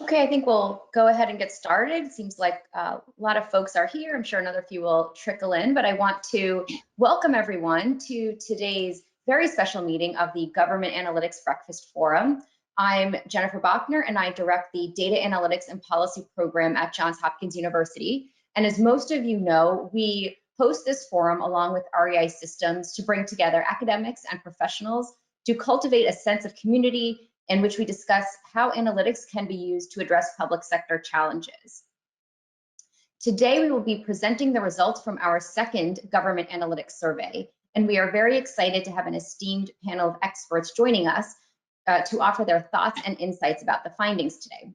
Okay, I think we'll go ahead and get started. It seems like a lot of folks are here. I'm sure another few will trickle in, but I want to welcome everyone to today's very special meeting of the Government Analytics Breakfast Forum. I'm Jennifer Bachner, and I direct the Data Analytics and Policy Program at Johns Hopkins University. And as most of you know, we host this forum along with REI Systems to bring together academics and professionals to cultivate a sense of community in which we discuss how analytics can be used to address public sector challenges. Today, we will be presenting the results from our second government analytics survey, and we are very excited to have an esteemed panel of experts joining us to offer their thoughts and insights about the findings today.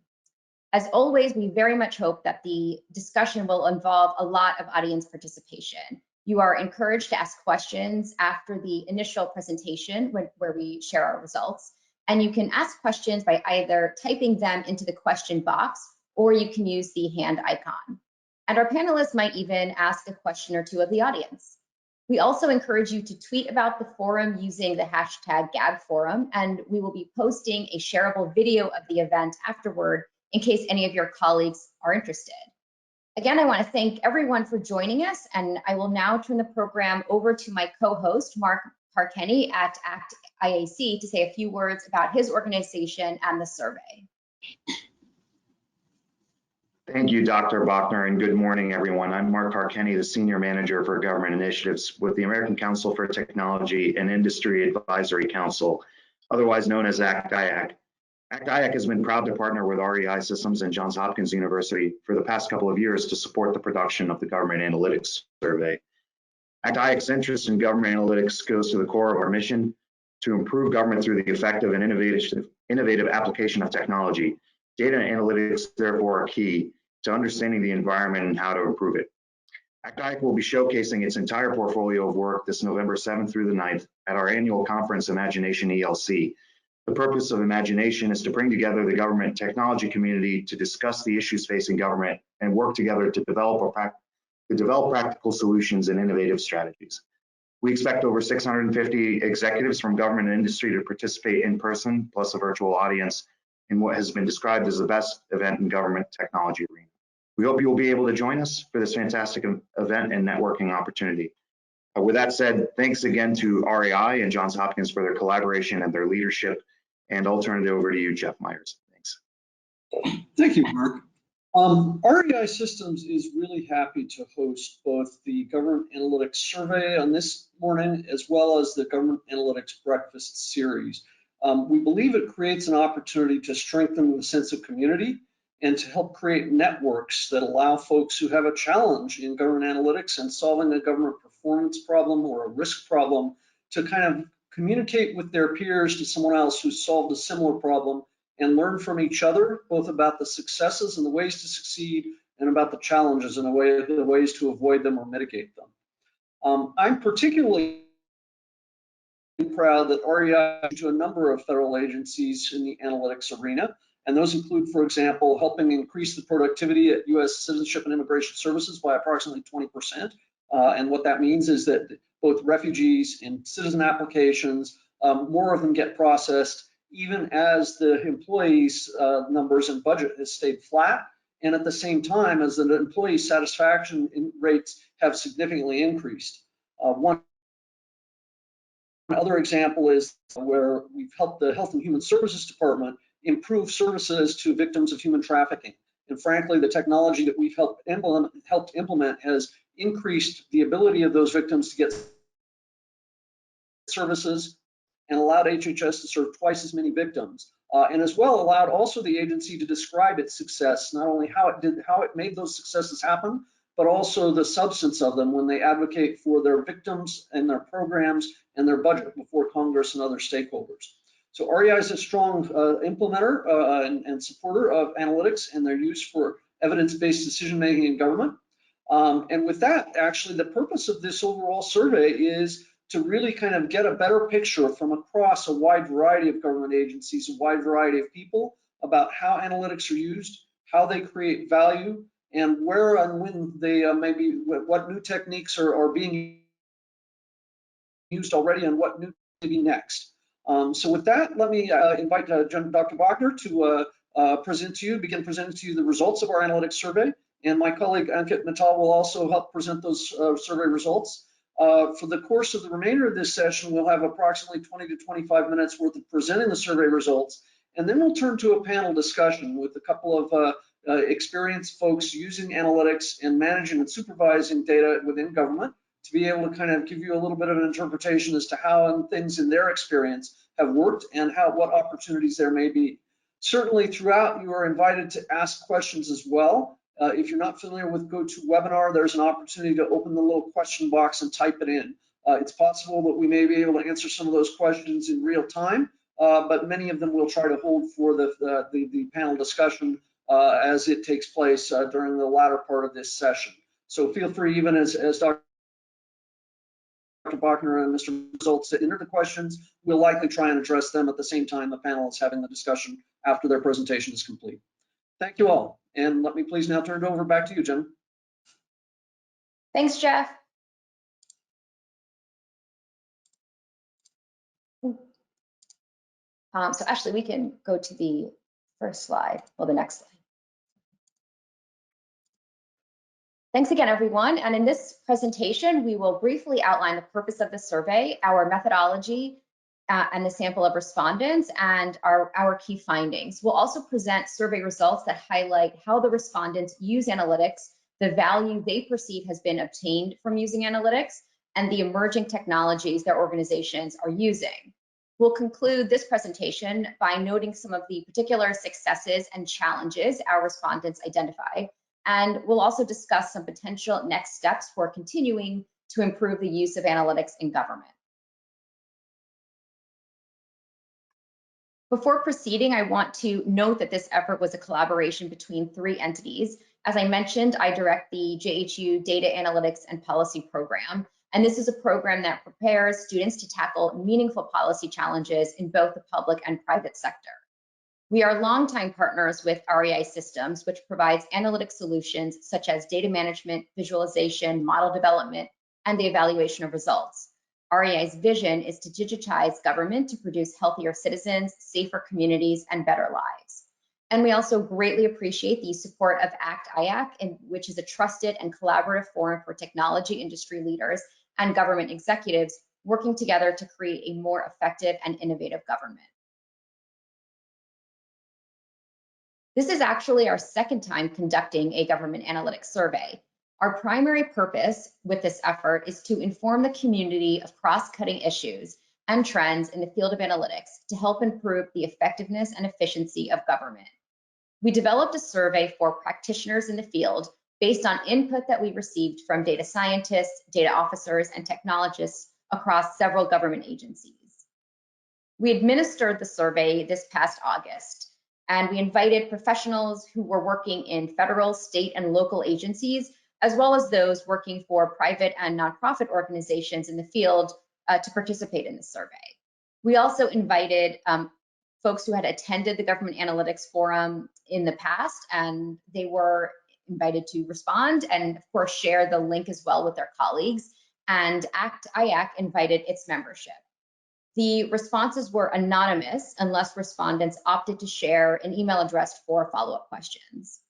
As always, we very much hope that the discussion will involve a lot of audience participation. You are encouraged to ask questions after the initial presentation where we share our results. And you can ask questions by either typing them into the question box, or you can use the hand icon. And our panelists might even ask a question or two of the audience. We also encourage you to tweet about the forum using the hashtag GAB forum, and we will be posting a shareable video of the event afterward in case any of your colleagues are interested. Again, I want to thank everyone for joining us, and I will now turn the program over to my co-host, Mark Parkenny at ACT IAC, to say a few words about his organization and the survey. Thank you, Dr. Bachner, and good morning, everyone. I'm Mark Parkenny, the Senior Manager for Government Initiatives with the American Council for Technology and Industry Advisory Council, otherwise known as ACT IAC. ACT IAC has been proud to partner with REI Systems and Johns Hopkins University for the past couple of years to support the production of the Government Analytics Survey. ACT IAC's interest in government analytics goes to the core of our mission to improve government through the effective and innovative application of technology. Data and analytics, therefore, are key to understanding the environment and how to improve it. ACT IAC will be showcasing its entire portfolio of work this November 7th through the 9th at our annual conference, Imagination ELC. The purpose of Imagination is to bring together the government technology community to discuss the issues facing government and work together to develop practical solutions and innovative strategies. We expect over 650 executives from government and industry to participate in person, plus a virtual audience, in what has been described as the best event in government technology arena. We hope you will be able to join us for this fantastic event and networking opportunity. With that said, thanks again to REI and Johns Hopkins for their collaboration and their leadership, and I'll turn it over to you, Jeff Myers. Thanks. Thank you, Mark. REI Systems is really happy to host both the Government Analytics Survey on this morning, as well as the Government Analytics Breakfast Series. We believe it creates an opportunity to strengthen the sense of community and to help create networks that allow folks who have a challenge in government analytics and solving a government performance problem or a risk problem to kind of communicate with their peers to someone else who's solved a similar problem and learn from each other, both about the successes and the ways to succeed and about the challenges and the ways to avoid them or mitigate them. I'm particularly proud that REI to a number of federal agencies in the analytics arena, and those include, for example, helping increase the productivity at U.S. Citizenship and Immigration Services by approximately 20%. And what that means is that both refugees and citizen applications, more of them get processed, even as the employees' numbers and budget has stayed flat, and at the same time as the employee satisfaction rates have significantly increased. One other example is where we've helped the Health and Human Services Department improve services to victims of human trafficking. And frankly, the technology that we've helped implement has increased the ability of those victims to get services and allowed HHS to serve twice as many victims, and as well allowed also the agency to describe its success, not only how it made those successes happen, but also the substance of them when they advocate for their victims and their programs and their budget before Congress and other stakeholders. So REI is a strong implementer and supporter of analytics and their use for evidence-based decision-making in government. And with that, actually, the purpose of this overall survey is to really kind of get a better picture from across a wide variety of government agencies, a wide variety of people about how analytics are used, how they create value, and where and when they what new techniques are being used already and what new may be next. So with that, let me invite Dr. Bachner to begin presenting to you the results of our analytics survey. And my colleague Ankit Mittal will also help present those survey results. For the course of the remainder of this session, we'll have approximately 20 to 25 minutes worth of presenting the survey results. And then we'll turn to a panel discussion with a couple of experienced folks using analytics and managing and supervising data within government to be able to kind of give you a little bit of an interpretation as to how things in their experience have worked and what opportunities there may be. Certainly throughout, you are invited to ask questions as well. If you're not familiar with GoToWebinar, there's an opportunity to open the little question box and type it in. It's possible that we may be able to answer some of those questions in real time, but many of them we'll try to hold for the panel discussion as it takes place during the latter part of this session. So feel free, even as Dr. Bachner and Mr. Results, to enter the questions. We'll likely try and address them at the same time the panel is having the discussion after their presentation is complete. Thank you all. And let me please now turn it over back to you, Jen. Thanks, Jeff. So Ashley, we can go to the first slide, well, the next slide. Thanks again, everyone. And in this presentation, we will briefly outline the purpose of the survey, our methodology, and the sample of respondents, and our key findings. We'll also present survey results that highlight how the respondents use analytics, the value they perceive has been obtained from using analytics, and the emerging technologies their organizations are using. We'll conclude this presentation by noting some of the particular successes and challenges our respondents identify, and we'll also discuss some potential next steps for continuing to improve the use of analytics in government. Before proceeding, I want to note that this effort was a collaboration between 3 entities. As I mentioned, I direct the JHU Data Analytics and Policy Program, and this is a program that prepares students to tackle meaningful policy challenges in both the public and private sector. We are longtime partners with REI Systems, which provides analytic solutions such as data management, visualization, model development, and the evaluation of results. REI's vision is to digitize government to produce healthier citizens, safer communities, and better lives. And we also greatly appreciate the support of ACT-IAC, which is a trusted and collaborative forum for technology industry leaders and government executives working together to create a more effective and innovative government. This is actually our second time conducting a government analytics survey. Our primary purpose with this effort is to inform the community of cross-cutting issues and trends in the field of analytics to help improve the effectiveness and efficiency of government. We developed a survey for practitioners in the field based on input that we received from data scientists, data officers, and technologists across several government agencies. We administered the survey this past August, and we invited professionals who were working in federal, state, and local agencies, as well as those working for private and nonprofit organizations in the field to participate in the survey. We also invited folks who had attended the Government Analytics Forum in the past, and they were invited to respond and, of course, share the link as well with their colleagues. And ACT-IAC invited its membership. The responses were anonymous unless respondents opted to share an email address for follow-up questions.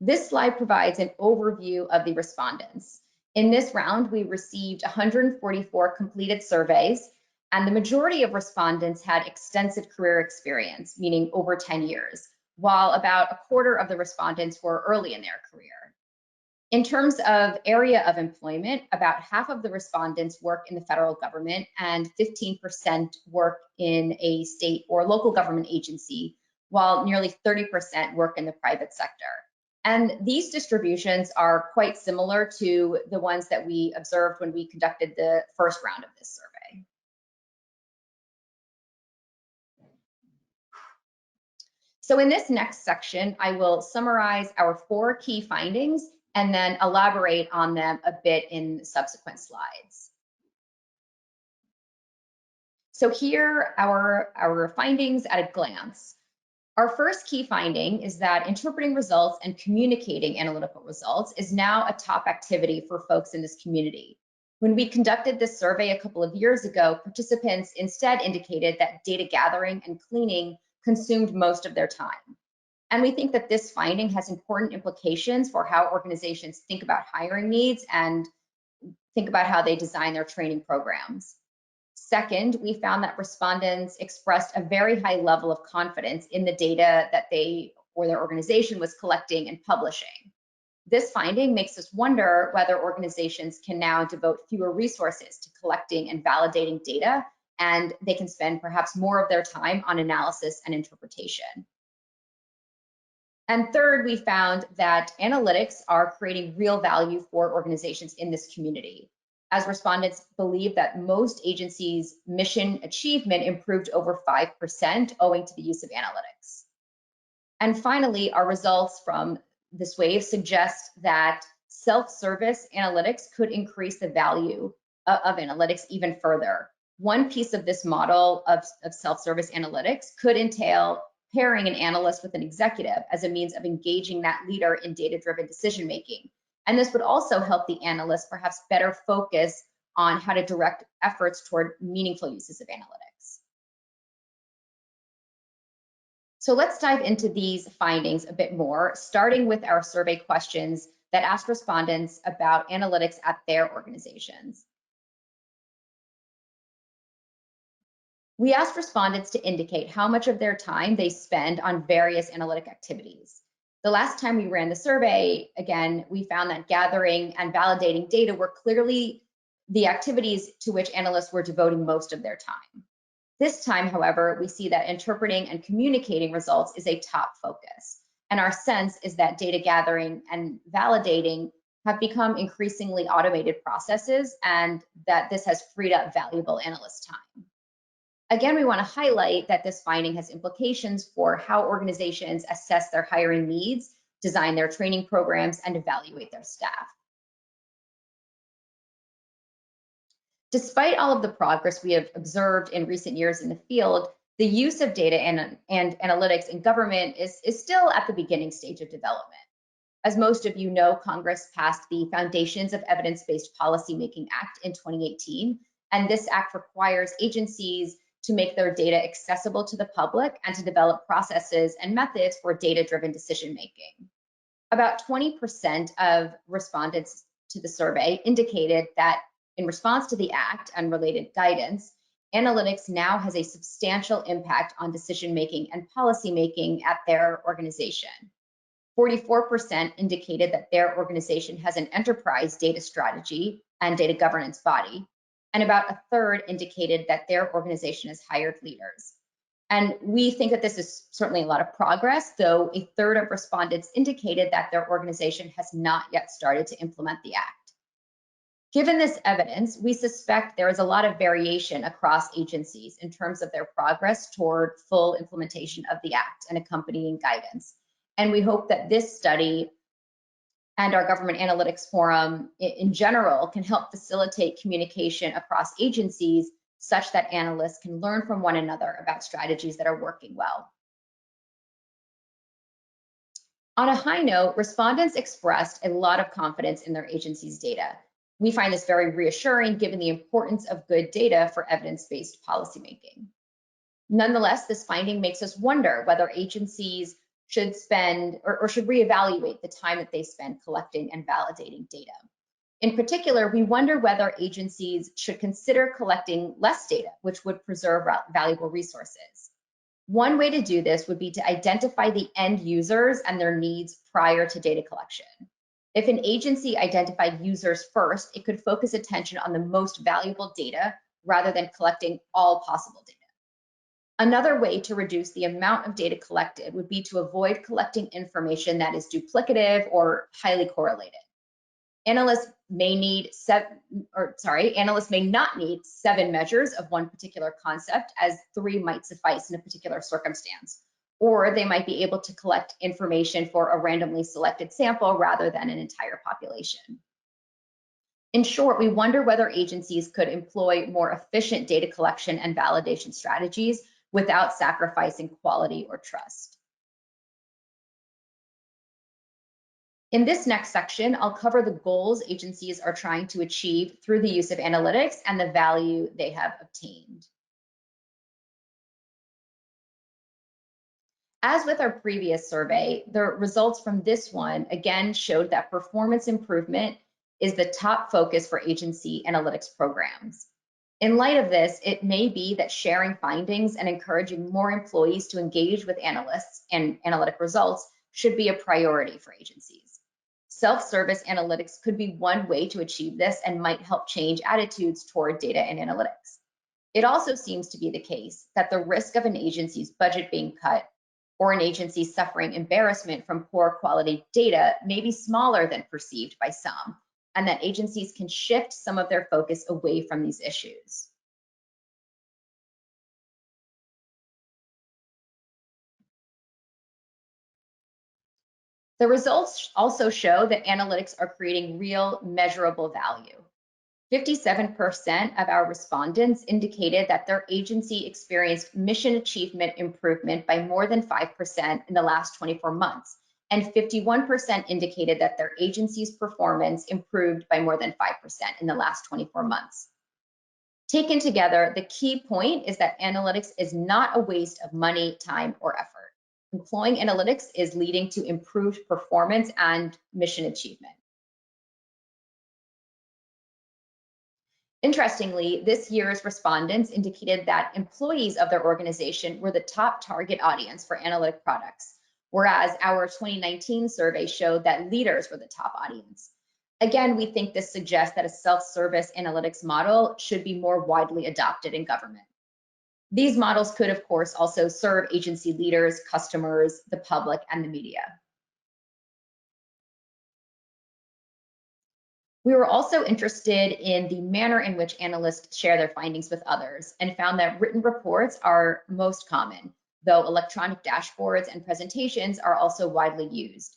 This slide provides an overview of the respondents. In this round, we received 144 completed surveys, and the majority of respondents had extensive career experience, meaning over 10 years, while about a quarter of the respondents were early in their career. In terms of area of employment, about half of the respondents work in the federal government and 15% work in a state or local government agency, while nearly 30% work in the private sector. And these distributions are quite similar to the ones that we observed when we conducted the first round of this survey. So in this next section, I will summarize our 4 key findings and then elaborate on them a bit in subsequent slides. So here are our findings at a glance. Our first key finding is that interpreting results and communicating analytical results is now a top activity for folks in this community. When we conducted this survey a couple of years ago, participants instead indicated that data gathering and cleaning consumed most of their time. And we think that this finding has important implications for how organizations think about hiring needs and think about how they design their training programs. Second, we found that respondents expressed a very high level of confidence in the data that they or their organization was collecting and publishing. This finding makes us wonder whether organizations can now devote fewer resources to collecting and validating data, and they can spend perhaps more of their time on analysis and interpretation. And third, we found that analytics are creating real value for organizations in this community, as respondents believe that most agencies' mission achievement improved over 5% owing to the use of analytics. And finally, our results from this wave suggest that self-service analytics could increase the value of analytics even further. One piece of this model of self-service analytics could entail pairing an analyst with an executive as a means of engaging that leader in data-driven decision-making. And this would also help the analyst perhaps better focus on how to direct efforts toward meaningful uses of analytics. So let's dive into these findings a bit more, starting with our survey questions that asked respondents about analytics at their organizations. We asked respondents to indicate how much of their time they spend on various analytic activities. The last time we ran the survey, again, we found that gathering and validating data were clearly the activities to which analysts were devoting most of their time. This time, however, we see that interpreting and communicating results is a top focus. And our sense is that data gathering and validating have become increasingly automated processes, and that this has freed up valuable analyst time. Again, we want to highlight that this finding has implications for how organizations assess their hiring needs, design their training programs, and evaluate their staff. Despite all of the progress we have observed in recent years in the field, the use of data and analytics in government is still at the beginning stage of development. As most of you know, Congress passed the Foundations of Evidence-Based Policymaking Act in 2018, and this act requires agencies to make their data accessible to the public and to develop processes and methods for data-driven decision-making. About 20% of respondents to the survey indicated that in response to the act and related guidance, analytics now has a substantial impact on decision-making and policy-making at their organization. 44% indicated that their organization has an enterprise data strategy and data governance body, and about a third indicated that their organization has hired leaders. And we think that this is certainly a lot of progress, though a third of respondents indicated that their organization has not yet started to implement the act. Given this evidence, we suspect there is a lot of variation across agencies in terms of their progress toward full implementation of the act and accompanying guidance. And we hope that this study and our Government Analytics Forum in general can help facilitate communication across agencies such that analysts can learn from one another about strategies that are working well. On a high note, respondents expressed a lot of confidence in their agency's data. We find this very reassuring given the importance of good data for evidence-based policymaking. Nonetheless, this finding makes us wonder whether agencies should spend or should reevaluate the time that they spend collecting and validating data. In particular, we wonder whether agencies should consider collecting less data, which would preserve valuable resources. One way to do this would be to identify the end users and their needs prior to data collection. If an agency identified users first, it could focus attention on the most valuable data rather than collecting all possible data. Another way to reduce the amount of data collected would be to avoid collecting information that is duplicative or highly correlated. Analysts may not need 7 measures of one particular concept, as 3 might suffice in a particular circumstance. Or they might be able to collect information for a randomly selected sample rather than an entire population. In short, we wonder whether agencies could employ more efficient data collection and validation strategies without sacrificing quality or trust. In this next section, I'll cover the goals agencies are trying to achieve through the use of analytics and the value they have obtained. As with our previous survey, the results from this one again showed that performance improvement is the top focus for agency analytics programs. In light of this, it may be that sharing findings and encouraging more employees to engage with analysts and analytic results should be a priority for agencies. Self-service analytics could be one way to achieve this and might help change attitudes toward data and analytics. It also seems to be the case that the risk of an agency's budget being cut or an agency suffering embarrassment from poor quality data may be smaller than perceived by some, and that agencies can shift some of their focus away from these issues. The results also show that analytics are creating real measurable value. 57% of our respondents indicated that their agency experienced mission achievement improvement by more than 5% in the last 24 months, and 51% indicated that their agency's performance improved by more than 5% in the last 24 months. Taken together, the key point is that analytics is not a waste of money, time, or effort. Employing analytics is leading to improved performance and mission achievement. Interestingly, this year's respondents indicated that employees of their organization were the top target audience for analytic products, whereas our 2019 survey showed that leaders were the top audience. Again, we think this suggests that a self-service analytics model should be more widely adopted in government. These models could, of course, also serve agency leaders, customers, the public, and the media. We were also interested in the manner in which analysts share their findings with others and found that written reports are most common, though electronic dashboards and presentations are also widely used.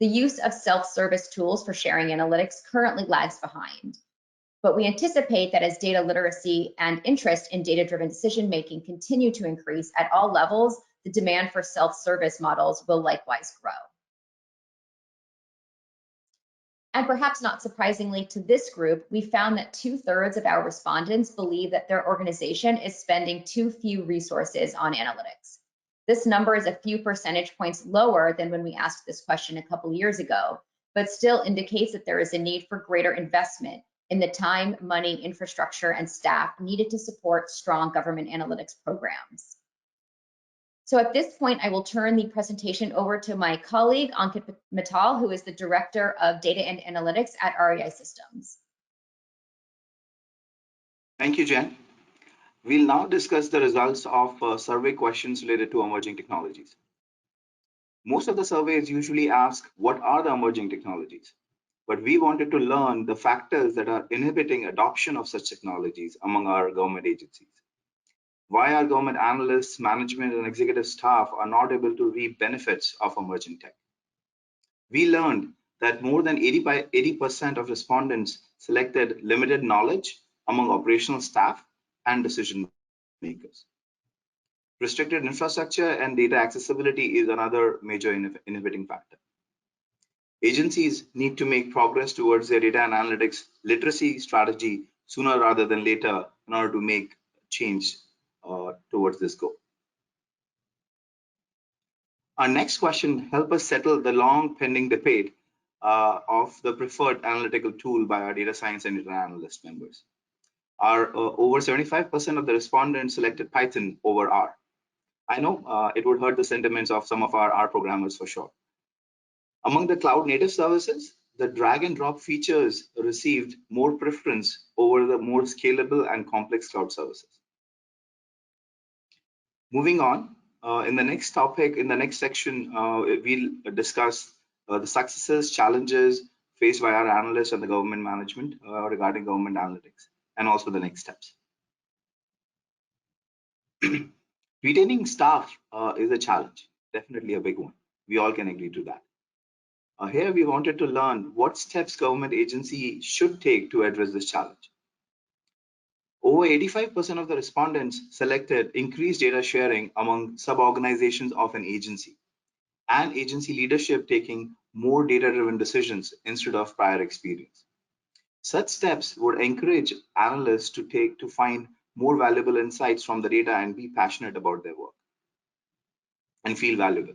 The use of self-service tools for sharing analytics currently lags behind, but we anticipate that as data literacy and interest in data-driven decision-making continue to increase at all levels, the demand for self-service models will likewise grow. And perhaps not surprisingly to this group, we found that 2/3 of our respondents believe that their organization is spending too few resources on analytics. This number is a few percentage points lower than when we asked this question a couple years ago, but still indicates that there is a need for greater investment in the time, money, infrastructure, and staff needed to support strong government analytics programs. So at this point, I will turn the presentation over to my colleague, Ankit Mittal, who is the Director of Data and Analytics at REI Systems. Thank you, Jen. We'll now discuss the results of survey questions related to emerging technologies. Most of the surveys usually ask, what are the emerging technologies? But we wanted to learn the factors that are inhibiting adoption of such technologies among our government agencies. Why our government analysts, management, and executive staff are not able to reap benefits of emerging tech. We learned that more than 80% of respondents selected limited knowledge among operational staff and decision makers. Restricted infrastructure and data accessibility is another major inhibiting factor. Agencies need to make progress towards their data and analytics literacy strategy sooner rather than later in order to make change towards this goal. Our next question helps us settle the long pending debate of the preferred analytical tool by our data science and data analyst members. Over 75% of the respondents selected Python over R. I know it would hurt the sentiments of some of our R programmers for sure. Among the cloud native services, the drag and drop features received more preference over the more scalable and complex cloud services. Moving on, in the next topic, in the next section, we'll discuss the successes, challenges faced by our analysts and the government management regarding government analytics, and also the next steps. Retaining staff is a challenge, definitely a big one. We all can agree to that. Here we wanted to learn what steps government agencies should take to address this challenge. Over 85% of the respondents selected increased data sharing among sub-organizations of an agency and agency leadership taking more data-driven decisions instead of prior experience. Such steps would encourage analysts to find more valuable insights from the data and be passionate about their work and feel valuable.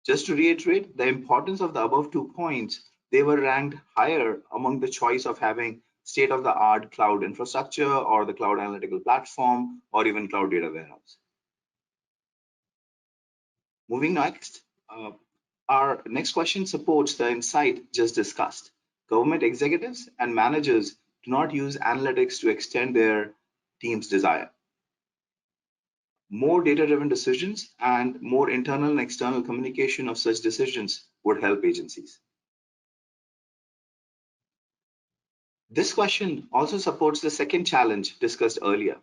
Just to reiterate the importance of the above 2 points, they were ranked higher among the choice of having state-of-the-art cloud infrastructure or the cloud analytical platform or even cloud data warehouse. Moving next, our next question supports the insight just discussed. Government executives and managers do not use analytics to extend their team's desire. More data-driven decisions and more internal and external communication of such decisions would help agencies. This question also supports the second challenge discussed earlier,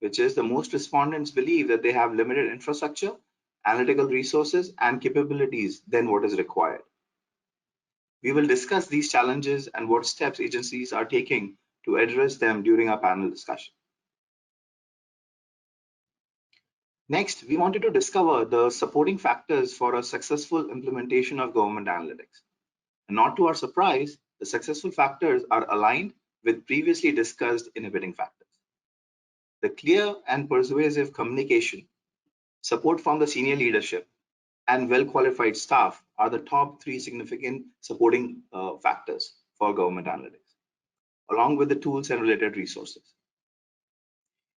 which is the most respondents believe that they have limited infrastructure, analytical resources, and capabilities than what is required. We will discuss these challenges and what steps agencies are taking to address them during our panel discussion. Next, we wanted to discover the supporting factors for a successful implementation of government analytics. And not to our surprise, the successful factors are aligned with previously discussed inhibiting factors. The clear and persuasive communication, support from the senior leadership, and well-qualified staff are the top 3 significant supporting factors for government analytics, along with the tools and related resources.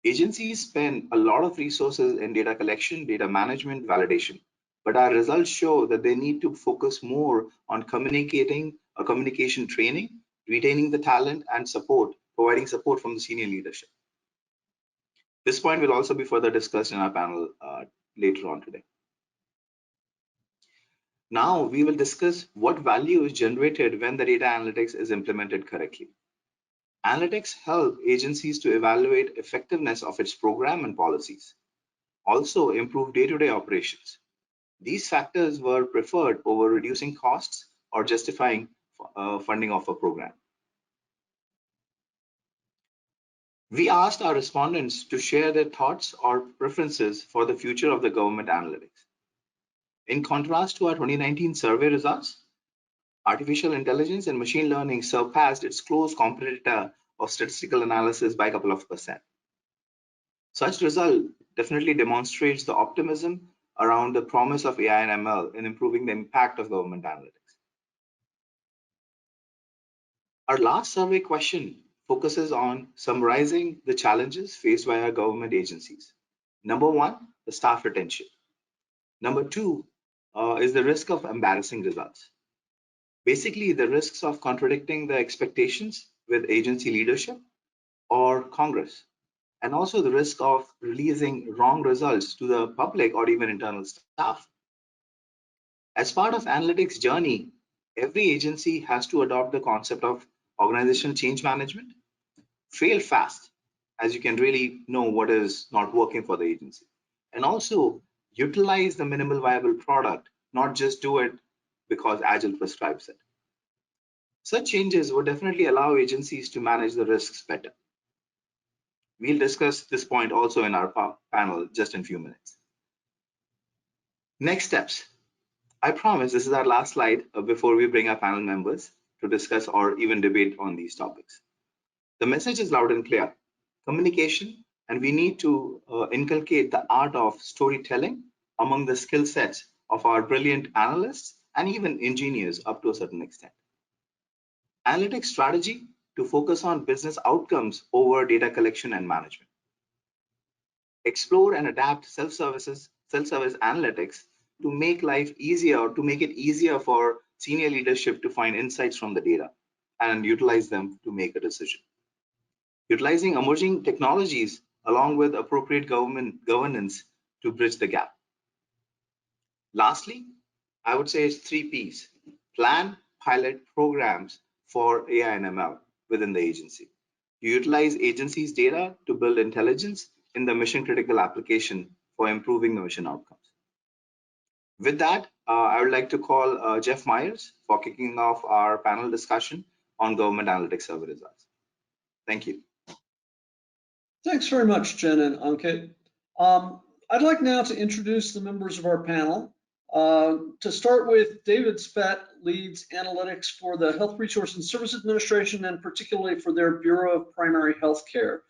Agencies spend a lot of resources in data collection, data management, validation, but our results show that they need to focus more on communication training, retaining the talent, and providing support from the senior leadership. This point will also be further discussed in our panel later on today. Now we will discuss what value is generated when the data analytics is implemented correctly. Analytics help agencies to evaluate effectiveness of its program and policies, also improve day-to-day operations. These factors were preferred over reducing costs or justifying funding of a program. We asked our respondents to share their thoughts or preferences for the future of the government analytics. In contrast to our 2019 survey results, artificial intelligence and machine learning surpassed its close competitor of statistical analysis by a couple of %. Such result definitely demonstrates the optimism around the promise of AI and ML in improving the impact of government analytics. Our last survey question focuses on summarizing the challenges faced by our government agencies. Number 1, the staff retention. Number 2 is the risk of embarrassing results. Basically, the risks of contradicting the expectations with agency leadership or Congress, and also the risk of releasing wrong results to the public or even internal staff. As part of analytics journey, every agency has to adopt the concept of organizational change management. Fail fast, as you can really know what is not working for the agency, and also utilize the minimal viable product, not just do it because Agile prescribes it. Such changes would definitely allow agencies to manage the risks better. We'll discuss this point also in our panel just in a few minutes. Next steps. I promise this is our last slide before we bring our panel members to discuss or even debate on these topics. The message is loud and clear. Communication, and we need to inculcate the art of storytelling among the skill sets of our brilliant analysts and even engineers up to a certain extent. Analytics strategy to focus on business outcomes over data collection and management. Explore and adapt self-service analytics to make life easier, or to make it easier for senior leadership to find insights from the data and utilize them to make a decision. Utilizing emerging technologies along with appropriate governance to bridge the gap. Lastly, I would say it's 3 Ps. Plan, pilot programs for AI and ML within the agency. You utilize agencies' data to build intelligence in the mission critical application for improving the mission outcomes. With that, I would like to call Jeff Myers for kicking off our panel discussion on government analytics survey results. Thank you. Thanks very much, Jen and Ankit. I'd like now to introduce the members of our panel. To start with, David Spett leads analytics for the Health Resources and Service Administration, and particularly for their Bureau of Primary Health Care.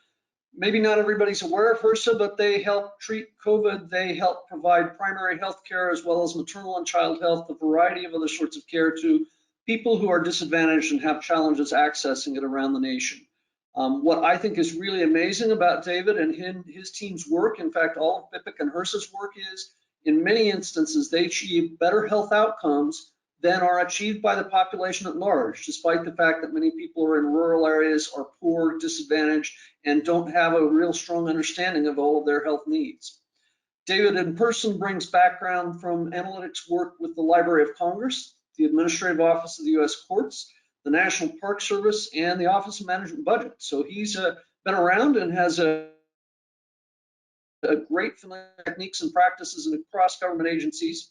Maybe not everybody's aware of HRSA, but they help treat COVID. They help provide primary health care as well as maternal and child health, a variety of other sorts of care to people who are disadvantaged and have challenges accessing it around the nation. What I think is really amazing about David and his team's work, in fact, all of BIPIC and HRSA's work is, in many instances, they achieve better health outcomes than are achieved by the population at large, despite the fact that many people are in rural areas, are poor, disadvantaged, and don't have a real strong understanding of all of their health needs. David in person brings background from analytics work with the Library of Congress, the Administrative Office of the U.S. Courts, the National Park Service, and the Office of Management and Budget. So he's been around and has a great familiar techniques and practices across government agencies.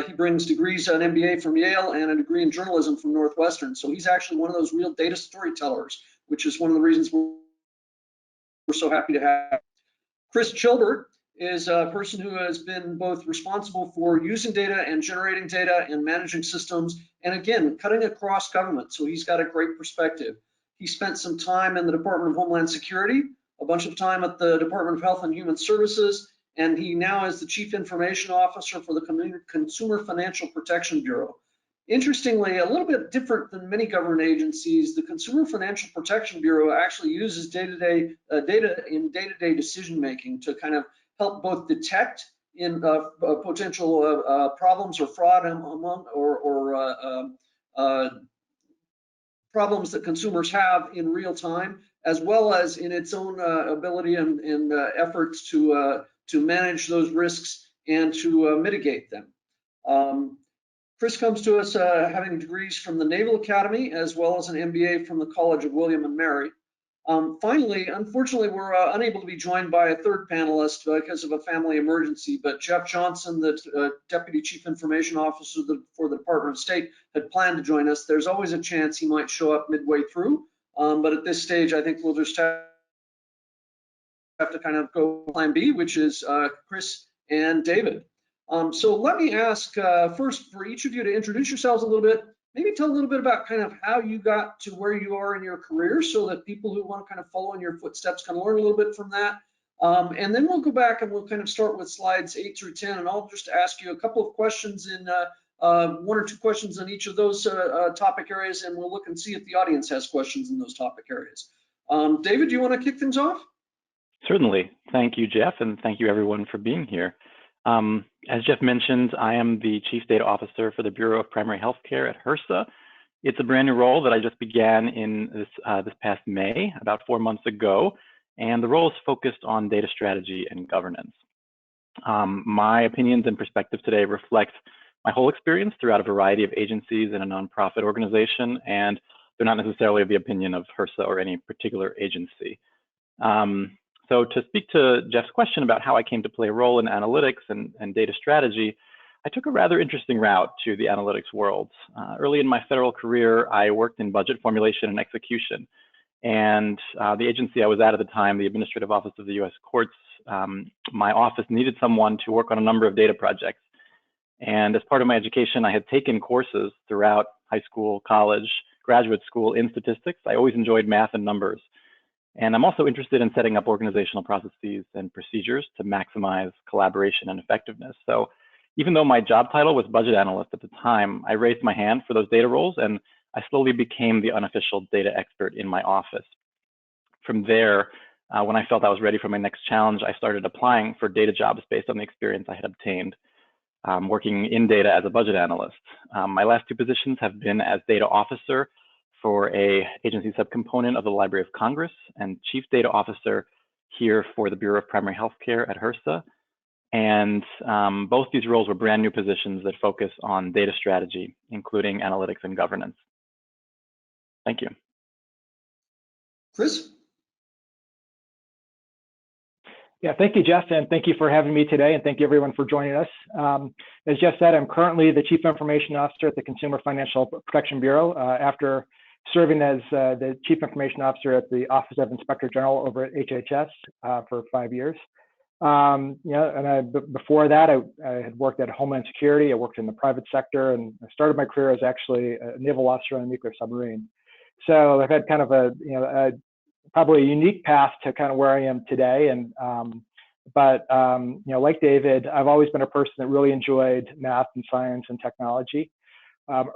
He brings degrees, an MBA from Yale and a degree in journalism from Northwestern. So he's actually one of those real data storytellers, which is one of the reasons we're so happy to have. Chris Chilbert is a person who has been both responsible for using data and generating data and managing systems, and again, cutting across government. So he's got a great perspective. He spent some time in the Department of Homeland Security, a bunch of time at the Department of Health and Human Services, and he now is the Chief Information Officer for the Consumer Financial Protection Bureau. Interestingly, a little bit different than many government agencies, the Consumer Financial Protection Bureau actually uses data in day-to-day decision-making to kind of help both detect in potential problems or fraud among problems that consumers have in real time, as well as in its own ability and efforts to manage those risks and to mitigate them. Chris comes to us having degrees from the Naval Academy as well as an MBA from the College of William and Mary. Finally, unfortunately, we're unable to be joined by a third panelist because of a family emergency, but Jeff Johnson, the Deputy Chief Information Officer for the Department of State, had planned to join us. There's always a chance he might show up midway through, but at this stage, I think we'll just have to kind of go plan B, which is Chris and David. So let me ask first for each of you to introduce yourselves a little bit, maybe tell a little bit about kind of how you got to where you are in your career so that people who want to kind of follow in your footsteps can learn a little bit from that. And then we'll go back and we'll kind of start with slides 8 through 10, and I'll just ask you a couple of questions in 1 or 2 questions on each of those topic areas, and we'll look and see if the audience has questions in those topic areas. David, do you want to kick things off? Certainly. Thank you, Jeff, and thank you everyone for being here. As Jeff mentioned, I am the Chief Data Officer for the Bureau of Primary Health Care at HRSA. It's a brand new role that I just began in this past May, about 4 months ago, and the role is focused on data strategy and governance. My opinions and perspectives today reflect my whole experience throughout a variety of agencies in a nonprofit organization, and they're not necessarily of the opinion of HRSA or any particular agency. So to speak to Jeff's question about how I came to play a role in analytics and data strategy, I took a rather interesting route to the analytics world. Early in my federal career, I worked in budget formulation and execution. And the agency I was at the time, the Administrative Office of the U.S. Courts, my office needed someone to work on a number of data projects. And as part of my education, I had taken courses throughout high school, college, graduate school in statistics. I always enjoyed math and numbers. And I'm also interested in setting up organizational processes and procedures to maximize collaboration and effectiveness. So even though my job title was budget analyst at the time, I raised my hand for those data roles, and I slowly became the unofficial data expert in my office. From there, when I felt I was ready for my next challenge, I started applying for data jobs based on the experience I had obtained working in data as a budget analyst. My last 2 positions have been as data officer for a agency subcomponent of the Library of Congress and Chief Data Officer here for the Bureau of Primary Health Care at HRSA. And both these roles were brand new positions that focus on data strategy, including analytics and governance. Thank you. Chris? Yeah, thank you, Jeff, and thank you for having me today, and thank you everyone for joining us. As Jeff said, I'm currently the Chief Information Officer at the Consumer Financial Protection Bureau after serving as the Chief Information Officer at the Office of Inspector General over at HHS for 5 years. Before that, I had worked at Homeland Security. I worked in the private sector, and I started my career as actually a naval officer on a nuclear submarine. So I've had kind of probably a unique path to kind of where I am today. And like David, I've always been a person that really enjoyed math and science and technology.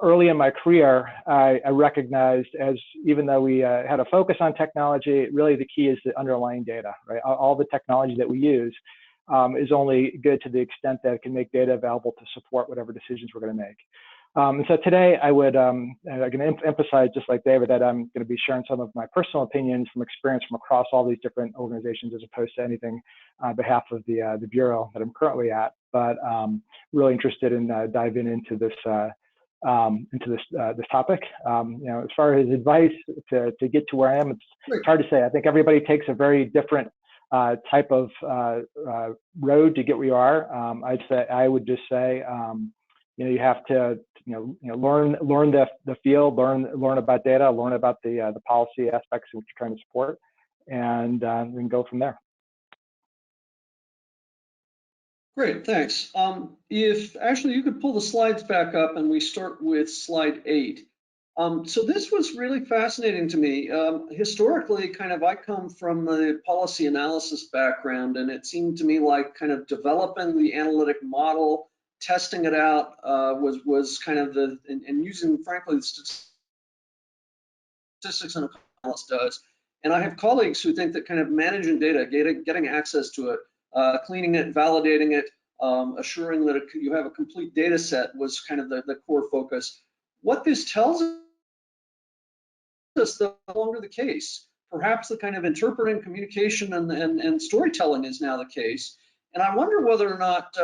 Early in my career, I recognized, as even though we had a focus on technology, really the key is the underlying data, right? All the technology that we use is only good to the extent that it can make data available to support whatever decisions we're going to make. And so today I would I'm going to emphasize, just like David, that I'm going to be sharing some of my personal opinions from experience from across all these different organizations, as opposed to anything on behalf of the Bureau that I'm currently at, but really interested in diving into this this topic. As far as advice to get to where I am, it's hard to say. I think everybody takes a very different type of road to get where you are. I would just say, you have to learn the field, learn about data, learn about the policy aspects of what you're trying to support, and then go from there. Great, thanks. If actually you could pull the slides back up and we start with slide 8. So this was really fascinating to me. Historically, I come from the policy analysis background, and it seemed to me like kind of developing the analytic model, testing it out was kind of and using, frankly, the statistics and analysis does. And I have colleagues who think that kind of managing data, getting access to it, cleaning it, validating it, assuring that you have a complete data set was kind of the core focus. What this tells us, no longer the case. Perhaps the kind of interpreting, communication, and storytelling is now the case. And I wonder whether or not,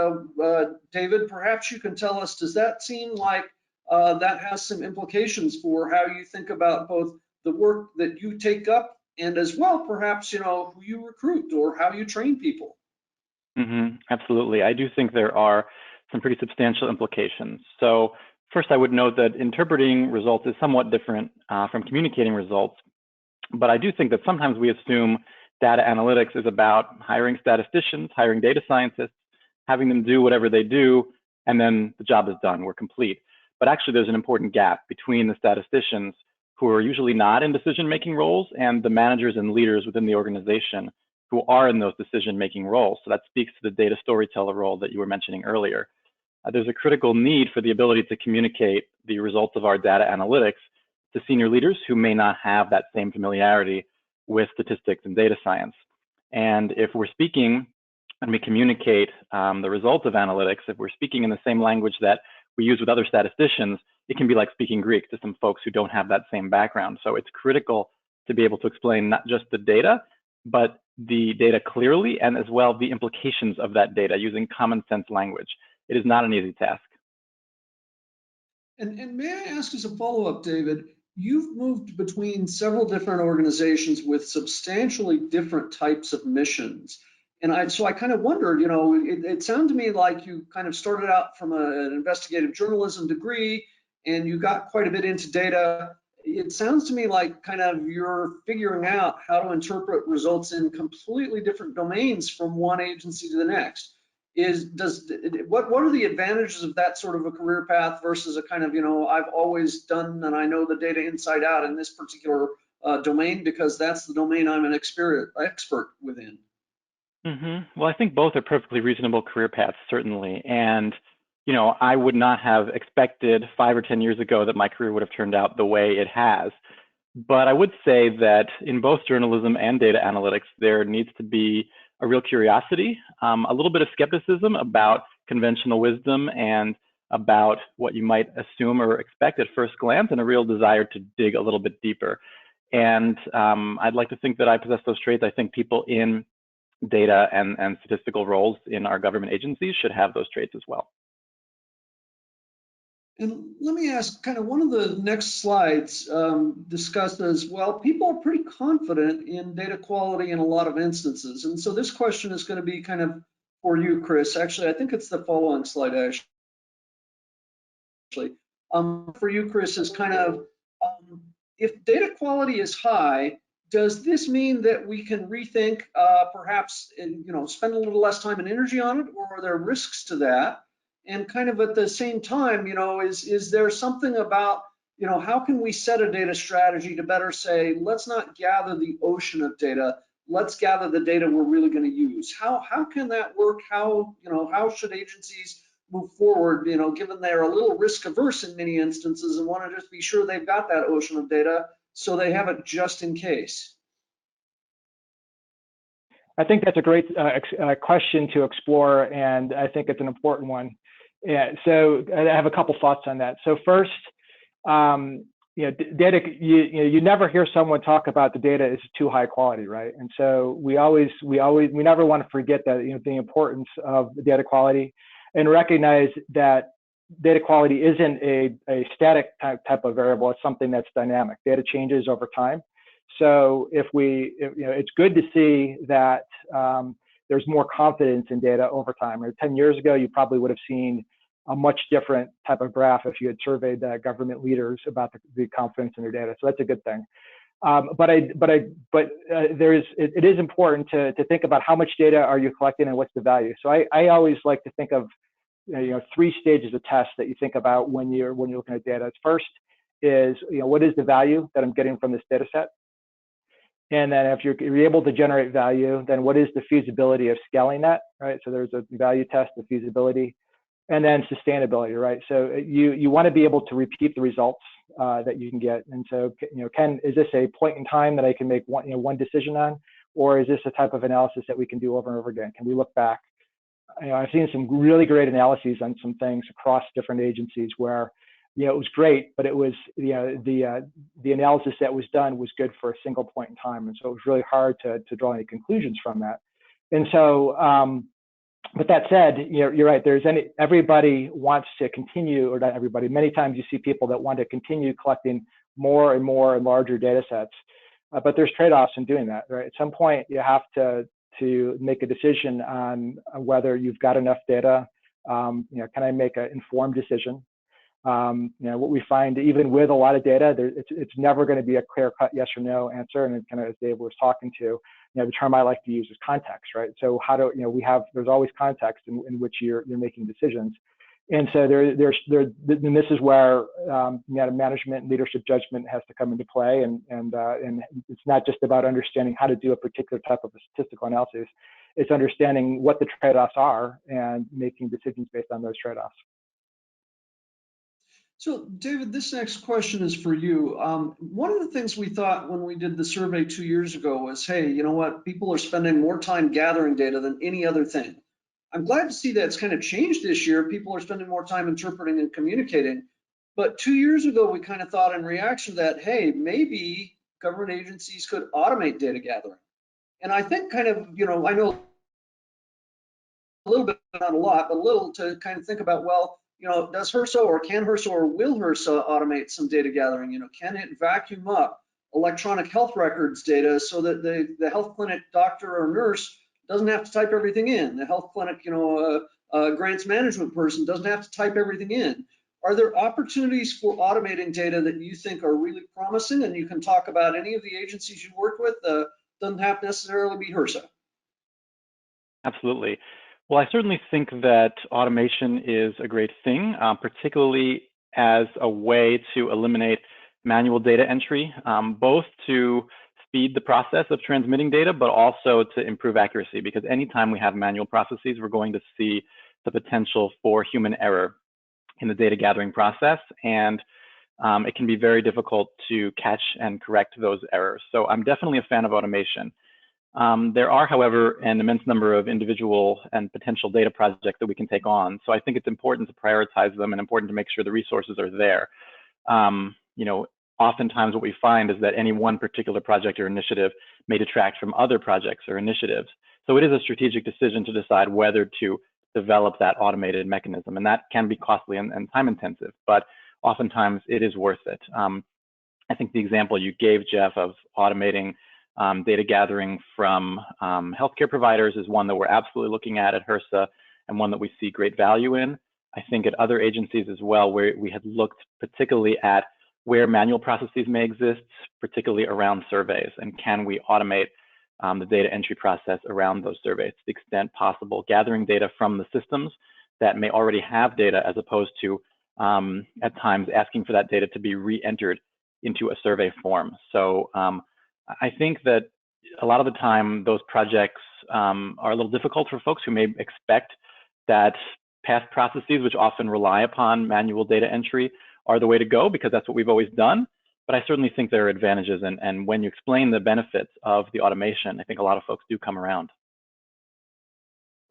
David, perhaps you can tell us, does that seem like that has some implications for how you think about both the work that you take up and as well, perhaps, who you recruit or how you train people? Absolutely. I do think there are some pretty substantial implications. So first, I would note that interpreting results is somewhat different from communicating results. But I do think that sometimes we assume data analytics is about hiring statisticians, hiring data scientists, having them do whatever they do, and then the job is done, we're complete. But actually, there's an important gap between the statisticians, who are usually not in decision-making roles, and the managers and leaders within the organization who are in those decision-making roles. So that speaks to the data storyteller role that you were mentioning earlier. There's a critical need for the ability to communicate the results of our data analytics to senior leaders who may not have that same familiarity with statistics and data science. And if we're speaking and we communicate the results of analytics, if we're speaking in the same language that we use with other statisticians, it can be like speaking Greek to some folks who don't have that same background. So it's critical to be able to explain not just the data, but the data clearly, and as well the implications of that data using common sense language. It is not an easy task. And may I ask as a follow-up, David, you've moved between several different organizations with substantially different types of missions. And so I kind of wondered, it sounded to me like you kind of started out from an investigative journalism degree and you got quite a bit into data. It sounds to me like kind of you're figuring out how to interpret results in completely different domains from one agency to the next. What are the advantages of that sort of a career path versus a kind of, I've always done and I know the data inside out in this particular domain because that's the domain I'm an expert within? Well, I think both are perfectly reasonable career paths, certainly. And I would not have expected 5 or 10 years ago that my career would have turned out the way it has. But I would say that in both journalism and data analytics, there needs to be a real curiosity, a little bit of skepticism about conventional wisdom and about what you might assume or expect at first glance, and a real desire to dig a little bit deeper. And I'd like to think that I possess those traits. I think people in data and statistical roles in our government agencies should have those traits as well. And let me ask, kind of one of the next slides discussed as well, people are pretty confident in data quality in a lot of instances. And so this question is going to be kind of for you, Chris. Actually, I think it's the following slide, actually. For you, Chris, is kind of, if data quality is high, Does this mean that we can rethink, perhaps, spend a little less time and energy on it, or are there risks to that? And kind of at the same time, is there something about, how can we set a data strategy to better say, let's not gather the ocean of data, let's gather the data we're really going to use? How can that work? How should agencies move forward, given they're a little risk averse in many instances and want to just be sure they've got that ocean of data so they have it just in case? I think that's a great question to explore, and I think it's an important one. Yeah, so I have a couple thoughts on that. So first, data, you never hear someone talk about the data is too high quality, right? And so we never want to forget that, the importance of the data quality, and recognize that data quality isn't a static type of variable. It's something that's dynamic. Data changes over time. So it's good to see that there's more confidence in data over time. 10 years ago, you probably would have seen a much different type of graph if you had surveyed government leaders about the confidence in their data. So that's a good thing. But it is important to think about how much data are you collecting and what's the value. So I always like to think of 3 stages of tests that you think about when you're looking at data. First is what is the value that I'm getting from this data set? And then if you're able to generate value, then what is the feasibility of scaling that, right? So there's a value test, the feasibility, and then sustainability, right? So you want to be able to repeat the results that you can get. And so, is this a point in time that I can make one decision on, or is this a type of analysis that we can do over and over again? Can we look back? I've seen some really great analyses on some things across different agencies where, it was great, but it was, the analysis that was done was good for a single point in time. And so it was really hard to draw any conclusions from that. And so, but that said, you're right, everybody wants to continue, or not everybody, many times you see people that want to continue collecting more and more and larger data sets, but there's trade-offs in doing that, right? At some point, you have to make a decision on whether you've got enough data. Can I make an informed decision? What we find, even with a lot of data, it's never going to be a clear-cut yes or no answer. And kind of as Dave was talking to, the term I like to use is context, right? So there's always context in which you're making decisions. And so and this is where management and leadership judgment has to come into play. And it's not just about understanding how to do a particular type of a statistical analysis. It's understanding what the trade-offs are and making decisions based on those trade-offs. So, David, this next question is for you. One of the things we thought when we did the survey 2 years ago was, hey, you know what? People are spending more time gathering data than any other thing. I'm glad to see that's kind of changed this year. People are spending more time interpreting and communicating. But 2 years ago, we kind of thought in reaction to that, hey, maybe government agencies could automate data gathering. And I think kind of, I know a little bit, not a lot, but a little to kind of think about, well, does HRSA or can HRSA or will HRSA automate some data gathering? Can it vacuum up electronic health records data so that the health clinic doctor or nurse doesn't have to type everything in? The health clinic, grants management person doesn't have to type everything in. Are there opportunities for automating data that you think are really promising? And you can talk about any of the agencies you work with. Doesn't have to necessarily be HRSA. Absolutely. Well, I certainly think that automation is a great thing, particularly as a way to eliminate manual data entry, both to speed the process of transmitting data, but also to improve accuracy, because anytime we have manual processes, we're going to see the potential for human error in the data gathering process, and it can be very difficult to catch and correct those errors. So I'm definitely a fan of automation. There are, however, an immense number of individual and potential data projects that we can take on. So I think it's important to prioritize them and important to make sure the resources are there. Oftentimes what we find is that any one particular project or initiative may detract from other projects or initiatives. So it is a strategic decision to decide whether to develop that automated mechanism. And that can be costly and time intensive, but oftentimes it is worth it. I think the example you gave, Jeff, of automating data gathering from healthcare providers is one that we're absolutely looking at HRSA, and one that we see great value in. I think at other agencies as well, where we had looked particularly at where manual processes may exist, particularly around surveys, and can we automate the data entry process around those surveys to the extent possible, gathering data from the systems that may already have data, as opposed to at times asking for that data to be re-entered into a survey form. So I think that a lot of the time those projects are a little difficult for folks who may expect that past processes, which often rely upon manual data entry, are the way to go because that's what we've always done. But I certainly think there are advantages, and when you explain the benefits of the automation, I think a lot of folks do come around.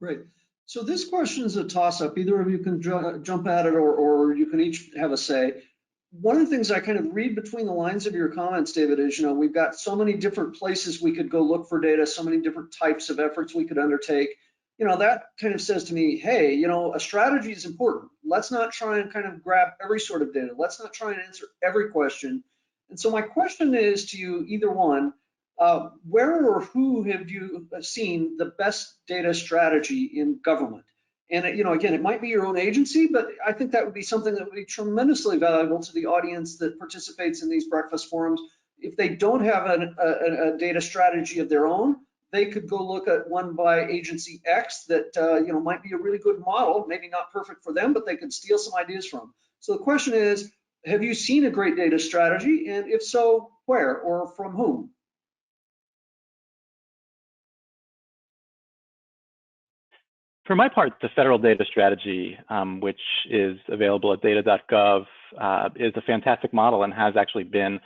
Great. So this question is a toss-up. Either of you can jump at it, or you can each have a say. One of the things I kind of read between the lines of your comments, David, is, we've got so many different places we could go look for data, so many different types of efforts we could undertake. That kind of says to me, hey, a strategy is important. Let's not try and kind of grab every sort of data. Let's not try and answer every question. And so my question is to you, either one, where or who have you seen the best data strategy in government? And again, it might be your own agency, but I think that would be something that would be tremendously valuable to the audience that participates in these breakfast forums. If they don't have a data strategy of their own, they could go look at one by agency X that might be a really good model, maybe not perfect for them, but they could steal some ideas from. So the question is, have you seen a great data strategy? And if so, where or from whom? For my part, the federal data strategy, which is available at data.gov, is a fantastic model and has actually been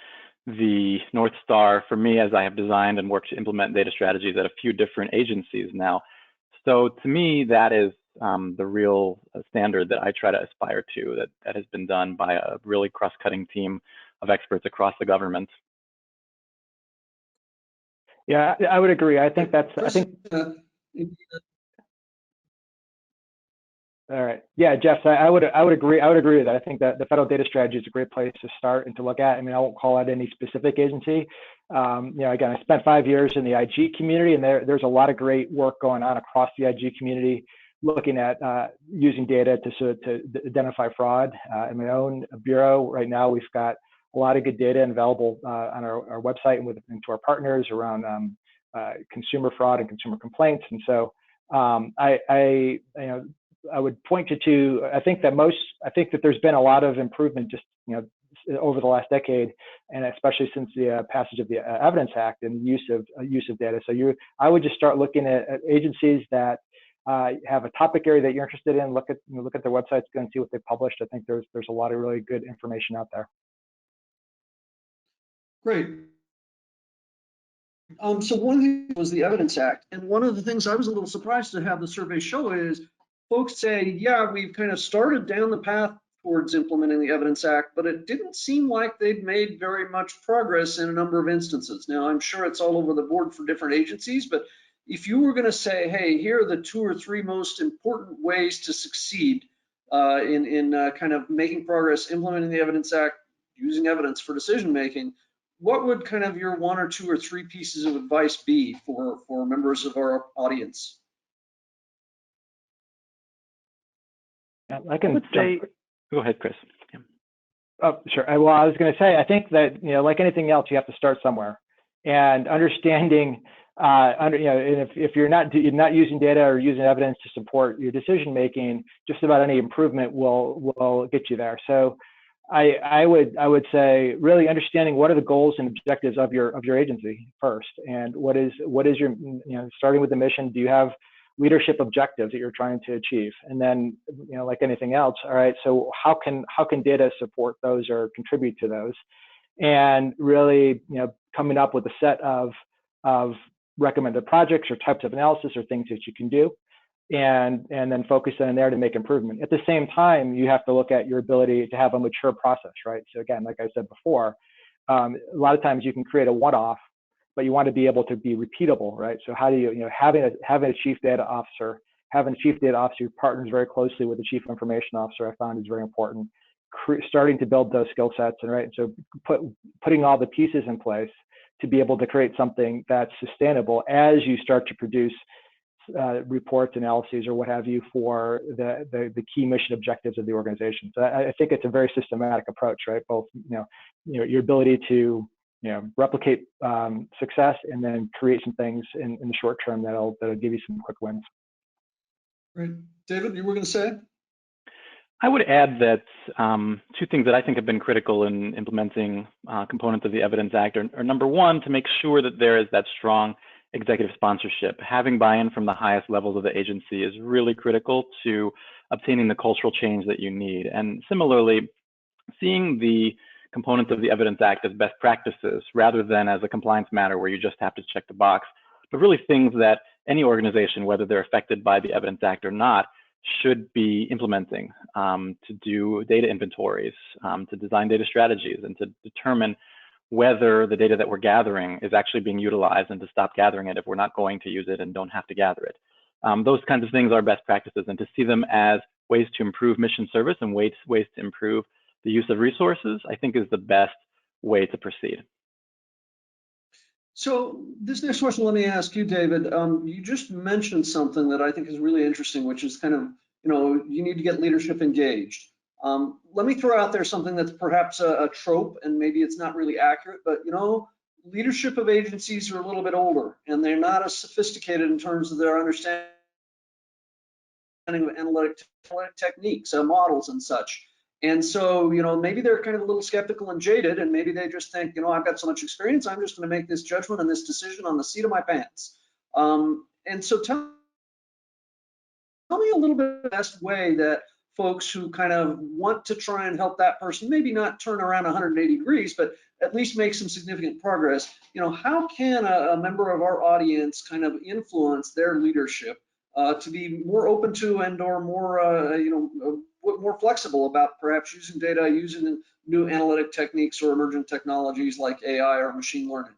the North Star for me as I have designed and worked to implement data strategies at a few different agencies now. So to me, that is the real standard that I try to aspire to, that has been done by a really cross-cutting team of experts across the government. Yeah, I would agree. I think that's, all right. Yeah, Jeff, I would agree. I would agree with that. I think that the federal data strategy is a great place to start and to look at. I mean, I won't call out any specific agency. Again, I spent 5 years in the IG community, and there's a lot of great work going on across the IG community, looking at using data to identify fraud. In my own bureau right now, we've got a lot of good data available on our website and to our partners around consumer fraud and consumer complaints. And so I would point you to, I think that there's been a lot of improvement just, over the last decade, and especially since the passage of the Evidence Act and use of data. So I would just start looking at agencies that have a topic area that you're interested in. Look at their websites, go and see what they published. I think there's a lot of really good information out there. Great. So one thing was the Evidence Act, and one of the things I was a little surprised to have the survey show is folks say, yeah, we've kind of started down the path towards implementing the Evidence Act, but it didn't seem like they'd made very much progress in a number of instances. Now, I'm sure it's all over the board for different agencies, but if you were going to say, hey, here are the 2 or 3 most important ways to succeed in kind of making progress, implementing the Evidence Act, using evidence for decision making, what would kind of your 1 or 2 or 3 pieces of advice be for members of our audience? I would say, go ahead, Chris. Yeah. Oh, sure. Well, I was going to say, I think that, like anything else, you have to start somewhere, and understanding, if you're not using data or using evidence to support your decision making, just about any improvement will get you there. So I would say really understanding what are the goals and objectives of your agency first, and what is your, starting with the mission, do you have leadership objectives that you're trying to achieve? And then, like anything else, all right, so how can data support those or contribute to those? And really, coming up with a set of recommended projects or types of analysis or things that you can do, and then focus on there to make improvement. At the same time, you have to look at your ability to have a mature process, right? So again, like I said before, a lot of times you can create a one-off, but you want to be able to be repeatable, right? So how do you, having a chief data officer who partners very closely with the chief information officer, I found is very important. Starting to build those skill sets, and right, so putting all the pieces in place to be able to create something that's sustainable as you start to produce reports, analyses, or what have you for the key mission objectives of the organization. So I think it's a very systematic approach, right? Both, your ability to, replicate success and then create some things in the short term that'll give you some quick wins. Great. David, you were going to say? I would add that two things that I think have been critical in implementing components of the Evidence Act are number one, to make sure that there is that strong executive sponsorship. Having buy-in from the highest levels of the agency is really critical to obtaining the cultural change that you need. And similarly, seeing the components of the Evidence Act as best practices rather than as a compliance matter where you just have to check the box, but really things that any organization, whether they're affected by the Evidence Act or not, should be implementing to do data inventories, to design data strategies, and to determine whether the data that we're gathering is actually being utilized, and to stop gathering it if we're not going to use it and don't have to gather it. Those kinds of things are best practices, and to see them as ways to improve mission service and ways to improve the use of resources, I think is the best way to proceed. So this next question, let me ask you, David. You just mentioned something that I think is really interesting, which is kind of, you need to get leadership engaged. Let me throw out there something that's perhaps a trope, and maybe it's not really accurate, but leadership of agencies are a little bit older, and they're not as sophisticated in terms of their understanding of analytic techniques, models, and such. And so, maybe they're kind of a little skeptical and jaded, and maybe they just think, I've got so much experience, I'm just going to make this judgment and this decision on the seat of my pants. And so tell me a little bit the best way that folks who kind of want to try and help that person, maybe not turn around 180 degrees, but at least make some significant progress. How can a member of our audience kind of influence their leadership to be more open to and/or more, more flexible about perhaps using data, using new analytic techniques or emergent technologies like AI or machine learning?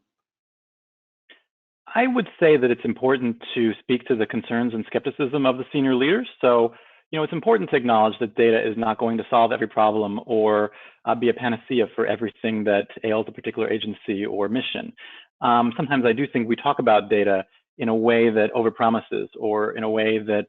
I would say that it's important to speak to the concerns and skepticism of the senior leaders. So, it's important to acknowledge that data is not going to solve every problem or be a panacea for everything that ails a particular agency or mission. Sometimes I do think we talk about data in a way that overpromises, or in a way that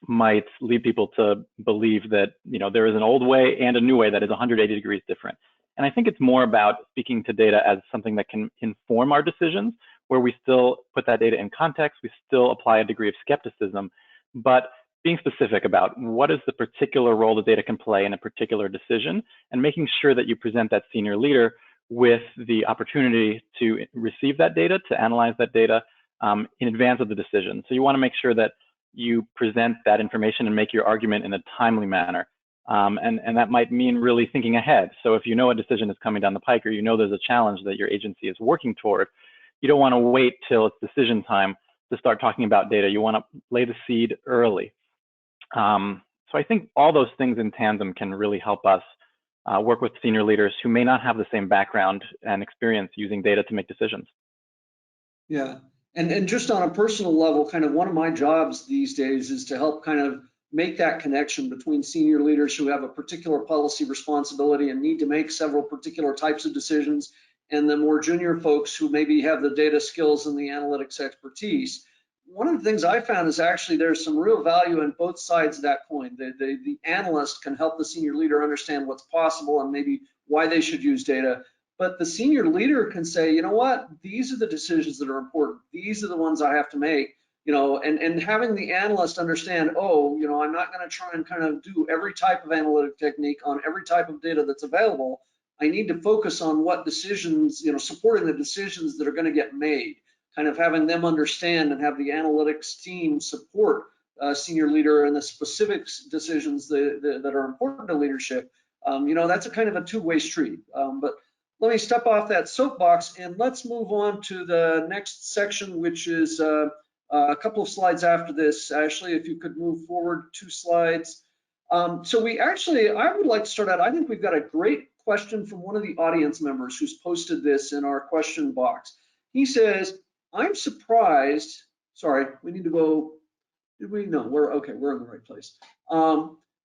might lead people to believe that there is an old way and a new way that is 180 degrees different. And I think it's more about speaking to data as something that can inform our decisions, where we still put that data in context, we still apply a degree of skepticism, but being specific about what is the particular role the data can play in a particular decision, and making sure that you present that senior leader with the opportunity to receive that data, to analyze that data in advance of the decision. So you want to make sure that you present that information and make your argument in a timely manner. And that might mean really thinking ahead. So if a decision is coming down the pike, or there's a challenge that your agency is working toward, you don't want to wait till it's decision time to start talking about data. You want to lay the seed early. So I think all those things in tandem can really help us work with senior leaders who may not have the same background and experience using data to make decisions. Yeah. And just on a personal level, kind of one of my jobs these days is to help kind of make that connection between senior leaders who have a particular policy responsibility and need to make several particular types of decisions, and the more junior folks who maybe have the data skills and the analytics expertise. One of the things I found is actually there's some real value in both sides of that coin. The analyst can help the senior leader understand what's possible and maybe why they should use data. But the senior leader can say, you know what, these are the decisions that are important. These are the ones I have to make, and having the analyst understand, I'm not going to try and kind of do every type of analytic technique on every type of data that's available. I need to focus on what decisions, supporting the decisions that are going to get made, kind of having them understand and have the analytics team support senior leader and the specific decisions that are important to leadership. That's a kind of a two-way street. But let me step off that soapbox and let's move on to the next section, which is a couple of slides after this. Ashley, if you could move forward 2 slides. I would like to start out, I think we've got a great question from one of the audience members who's posted this in our question box. He says, I'm surprised, sorry, we need to go, we're okay, we're in the right place.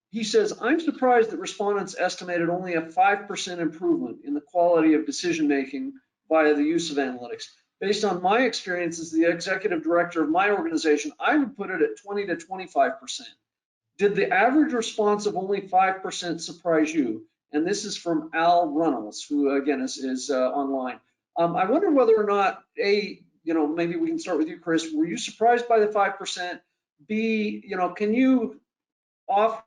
He says, I'm surprised that respondents estimated only a 5% improvement in the quality of decision-making via the use of analytics. based on my experience as the executive director of my organization, I would put it at 20 to 25%. Did the average response of only 5% surprise you? And this is from Al Runnels, who again is online. I wonder whether or not, maybe we can start with you, Chris. Were you surprised by the 5%? B, can you offer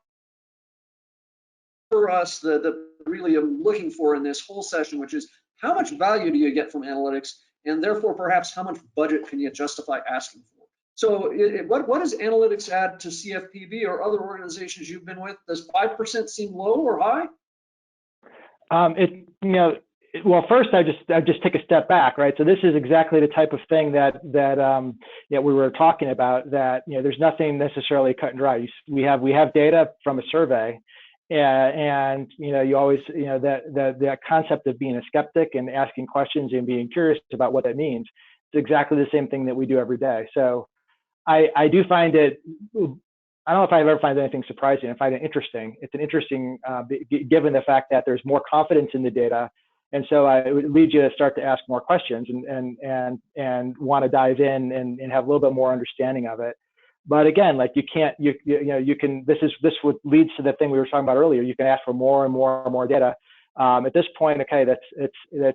us the really I'm looking for in this whole session, which is how much value do you get from analytics, and therefore perhaps how much budget can you justify asking for? So what does analytics add to CFPB or other organizations you've been with? Does 5% seem low or high? Well, first I just take a step back, right? So this is exactly the type of thing that we were talking about. That there's nothing necessarily cut and dry. We have data from a survey, and you always that concept of being a skeptic and asking questions and being curious about what that means. It's exactly the same thing that we do every day. So I do find it. I don't know if I've ever find anything surprising. I find it interesting. It's an interesting, given the fact that there's more confidence in the data. And so it would lead you to start to ask more questions and want to dive in and have a little bit more understanding of it. But again, like you can, this what leads to the thing we were talking about earlier. You can ask for more and more and more data. At this point, okay, the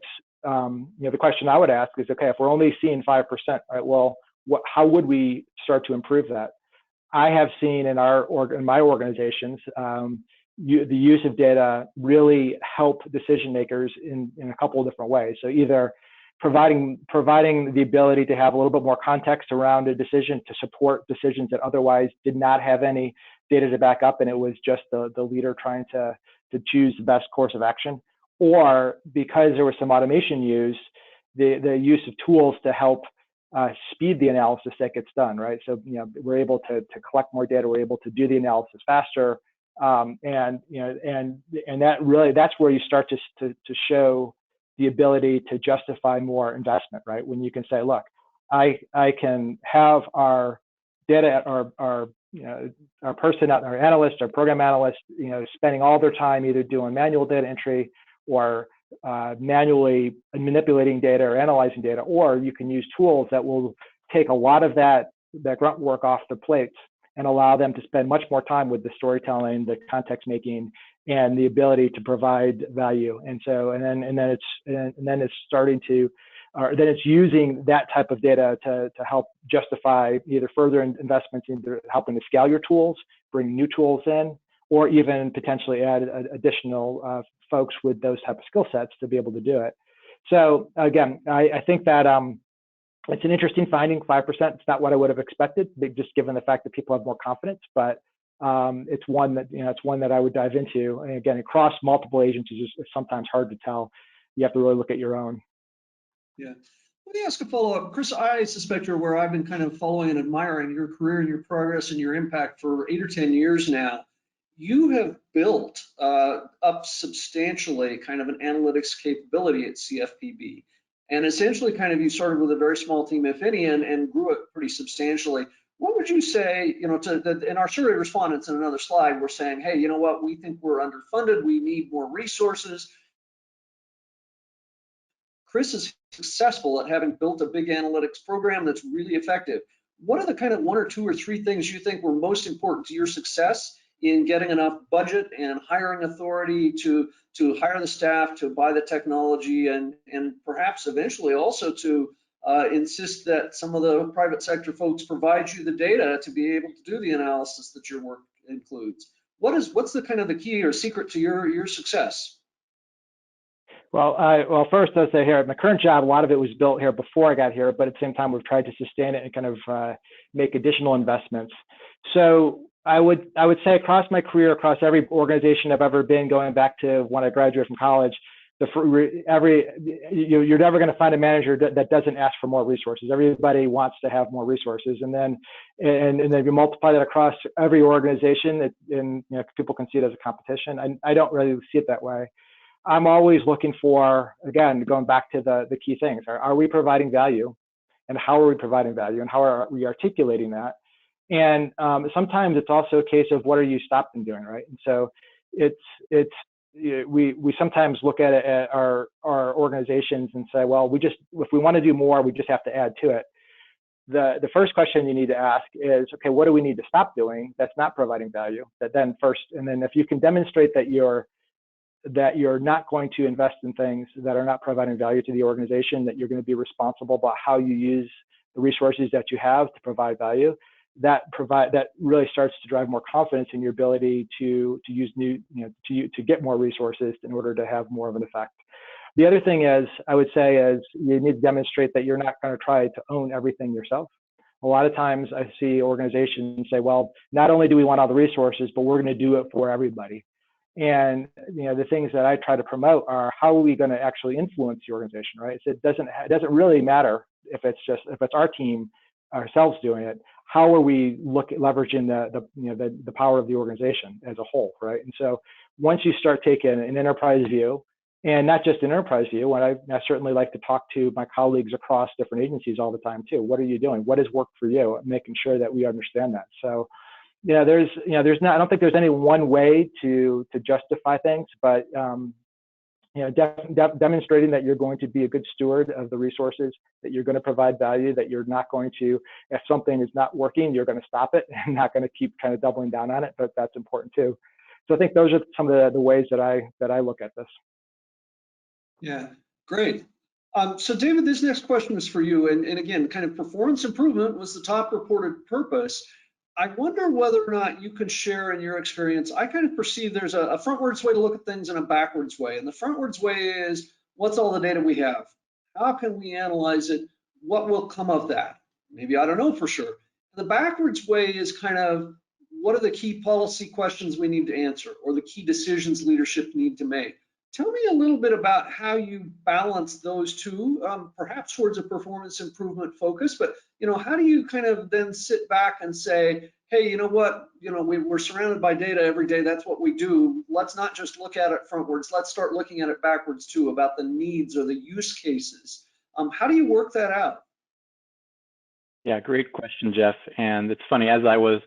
question I would ask is, okay, if we're only seeing 5%, right? Well, how would we start to improve that? I have seen in my organizations, the use of data really help decision makers in a couple of different ways. So either providing the ability to have a little bit more context around a decision to support decisions that otherwise did not have any data to back up, and it was just the leader trying to choose the best course of action, or because there was some automation used, the use of tools to help speed the analysis that gets done, right? So we're able to collect more data, we're able to do the analysis faster, and that really, that's where you start to show the ability to justify more investment, right? When you can say, look, I can have our data, our person, our analyst, our program analyst, spending all their time either doing manual data entry or manually manipulating data or analyzing data, or you can use tools that will take a lot of that grunt work off their plates and allow them to spend much more time with the storytelling, the context making, and the ability to provide value. And then it's starting to, or then it's using that type of data to help justify either further investments into helping to scale your tools, bring new tools in, or even potentially add additional folks with those type of skill sets to be able to do it. So again, I think that it's an interesting finding. 5%. It's not what I would have expected, just given the fact that people have more confidence. But it's one that I would dive into. And again, across multiple agencies, it's sometimes hard to tell. You have to really look at your own. Yeah. Let me ask a follow-up. Chris, I suspect you're where I've been kind of following and admiring your career and your progress and your impact for 8 or 10 years now. You have built up substantially kind of an analytics capability at CFPB. And essentially kind of you started with a very small team, if any, and grew it pretty substantially. What would you say, in our survey respondents in another slide, we're saying, hey, you know what, we think we're underfunded, we need more resources. Chris is successful at having built a big analytics program that's really effective. What are the kind of 1 or 2 or 3 things you think were most important to your success in getting enough budget and hiring authority to hire the staff, to buy the technology, and perhaps eventually also to insist that some of the private sector folks provide you the data to be able to do the analysis that your work includes? What's the kind of the key or secret to your success? Well, first I'll say here, at my current job, a lot of it was built here before I got here, but at the same time, we've tried to sustain it and kind of make additional investments. So I would say across my career, across every organization I've ever been, going back to when I graduated from college, you're never going to find a manager that doesn't ask for more resources. Everybody wants to have more resources, and then you multiply that across every organization, and people can see it as a competition. I don't really see it that way. I'm always looking for, again, going back to the key things. Are we providing value, and how are we providing value, and how are we articulating that? And sometimes it's also a case of what are you stopped from doing, right? And so it's we sometimes look at it at our organizations and say, well, if we want to do more, we just have to add to it. The first question you need to ask is, okay, what do we need to stop doing that's not providing value? And then if you can demonstrate that you're not going to invest in things that are not providing value to the organization, that you're going to be responsible about how you use the resources that you have to provide value, that really starts to drive more confidence in your ability to use to get more resources in order to have more of an effect. The other thing I would say is you need to demonstrate that you're not going to try to own everything yourself. A lot of times I see organizations say, well, not only do we want all the resources, but we're going to do it for everybody. And the things that I try to promote are, how are we going to actually influence the organization, right? So it doesn't really matter if it's our team ourselves doing it. How are we leveraging the power of the organization as a whole, right? And so once you start taking an enterprise view, and not just an enterprise view, I certainly like to talk to my colleagues across different agencies all the time too. What are you doing? What has worked for you? Making sure that we understand that. So, I don't think there's any one way to justify things, but demonstrating that you're going to be a good steward of the resources, that you're going to provide value, that you're not going to, if something is not working, you're going to stop it and not going to keep kind of doubling down on it. But that's important too. So I think those are some of the ways that I look at this. Yeah, great. So David, this next question is for you. And again, kind of performance improvement was the top reported purpose. I wonder whether or not you can share in your experience. I kind of perceive there's a frontwards way to look at things and a backwards way. And the frontwards way is, what's all the data we have? How can we analyze it? What will come of that? Maybe I don't know for sure. The backwards way is kind of, what are the key policy questions we need to answer, or the key decisions leadership need to make? Tell me a little bit about how you balance those two, perhaps towards a performance improvement focus, but how do you kind of then sit back and say, hey, you know what, we're surrounded by data every day, that's what we do. Let's not just look at it frontwards, let's start looking at it backwards too, about the needs or the use cases. How do you work that out? Yeah, great question, Jeff. And it's funny, as I was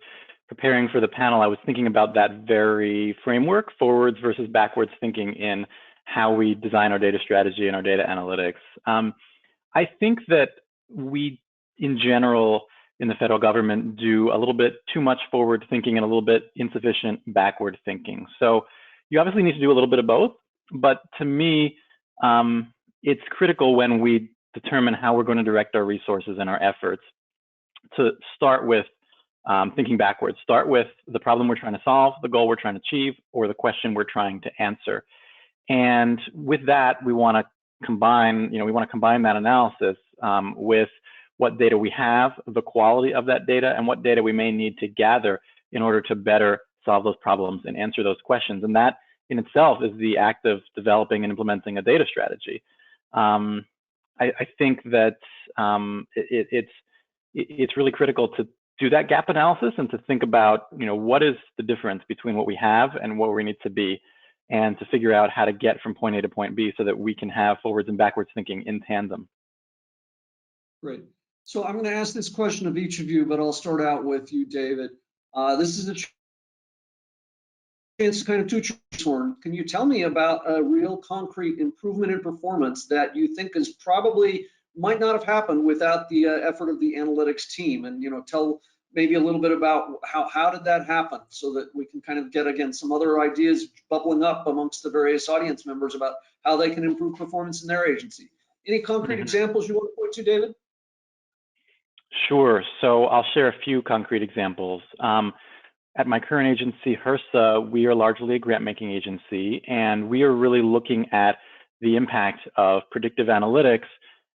preparing for the panel, I was thinking about that very framework, forwards versus backwards thinking in how we design our data strategy and our data analytics. I think that we, in general, in the federal government, do a little bit too much forward thinking and a little bit insufficient backward thinking. So you obviously need to do a little bit of both, but to me, it's critical when we determine how we're going to direct our resources and our efforts to start with thinking backwards. Start with the problem we're trying to solve, the goal we're trying to achieve, or the question we're trying to answer. And with that, we want to combine that analysis with what data we have, the quality of that data, and what data we may need to gather in order to better solve those problems and answer those questions. And that in itself is the act of developing and implementing a data strategy. I think that it's really critical to do that gap analysis and to think about, what is the difference between what we have and what we need to be, and to figure out how to get from point A to point B so that we can have forwards and backwards thinking in tandem. Great. So I'm going to ask this question of each of you, but I'll start out with you, David. This is a chance to kind of toot your horn. Can you tell me about a real concrete improvement in performance that you think is probably might not have happened without the effort of the analytics team? And tell maybe a little bit about how did that happen, so that we can kind of get, again, some other ideas bubbling up amongst the various audience members about how they can improve performance in their agency. Any concrete examples you want to point to, David? Sure. So I'll share a few concrete examples. At my current agency, HRSA, we are largely a grant-making agency, and we are really looking at the impact of predictive analytics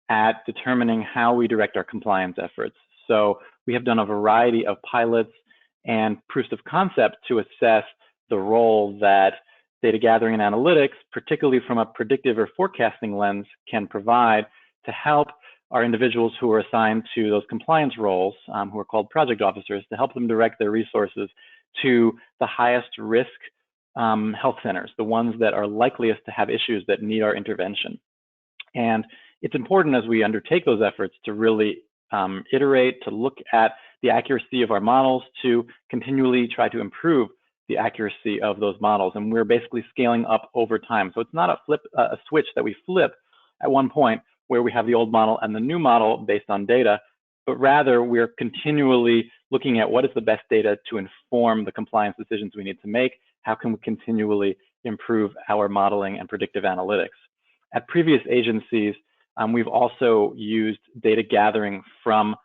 at determining how we direct our compliance efforts. So we have done a variety of pilots and proofs of concept to assess the role that data gathering and analytics, particularly from a predictive or forecasting lens, can provide to help our individuals who are assigned to those compliance roles, who are called project officers, to help them direct their resources to the highest risk health centers, the ones that are likeliest to have issues that need our intervention. And it's important as we undertake those efforts to really iterate, to look at the accuracy of our models, to continually try to improve the accuracy of those models. And we're basically scaling up over time. So it's not a switch that we flip at one point where we have the old model and the new model based on data, but rather we're continually looking at what is the best data to inform the compliance decisions we need to make. How can we continually improve our modeling and predictive analytics? At previous agencies, we've also used data gathering from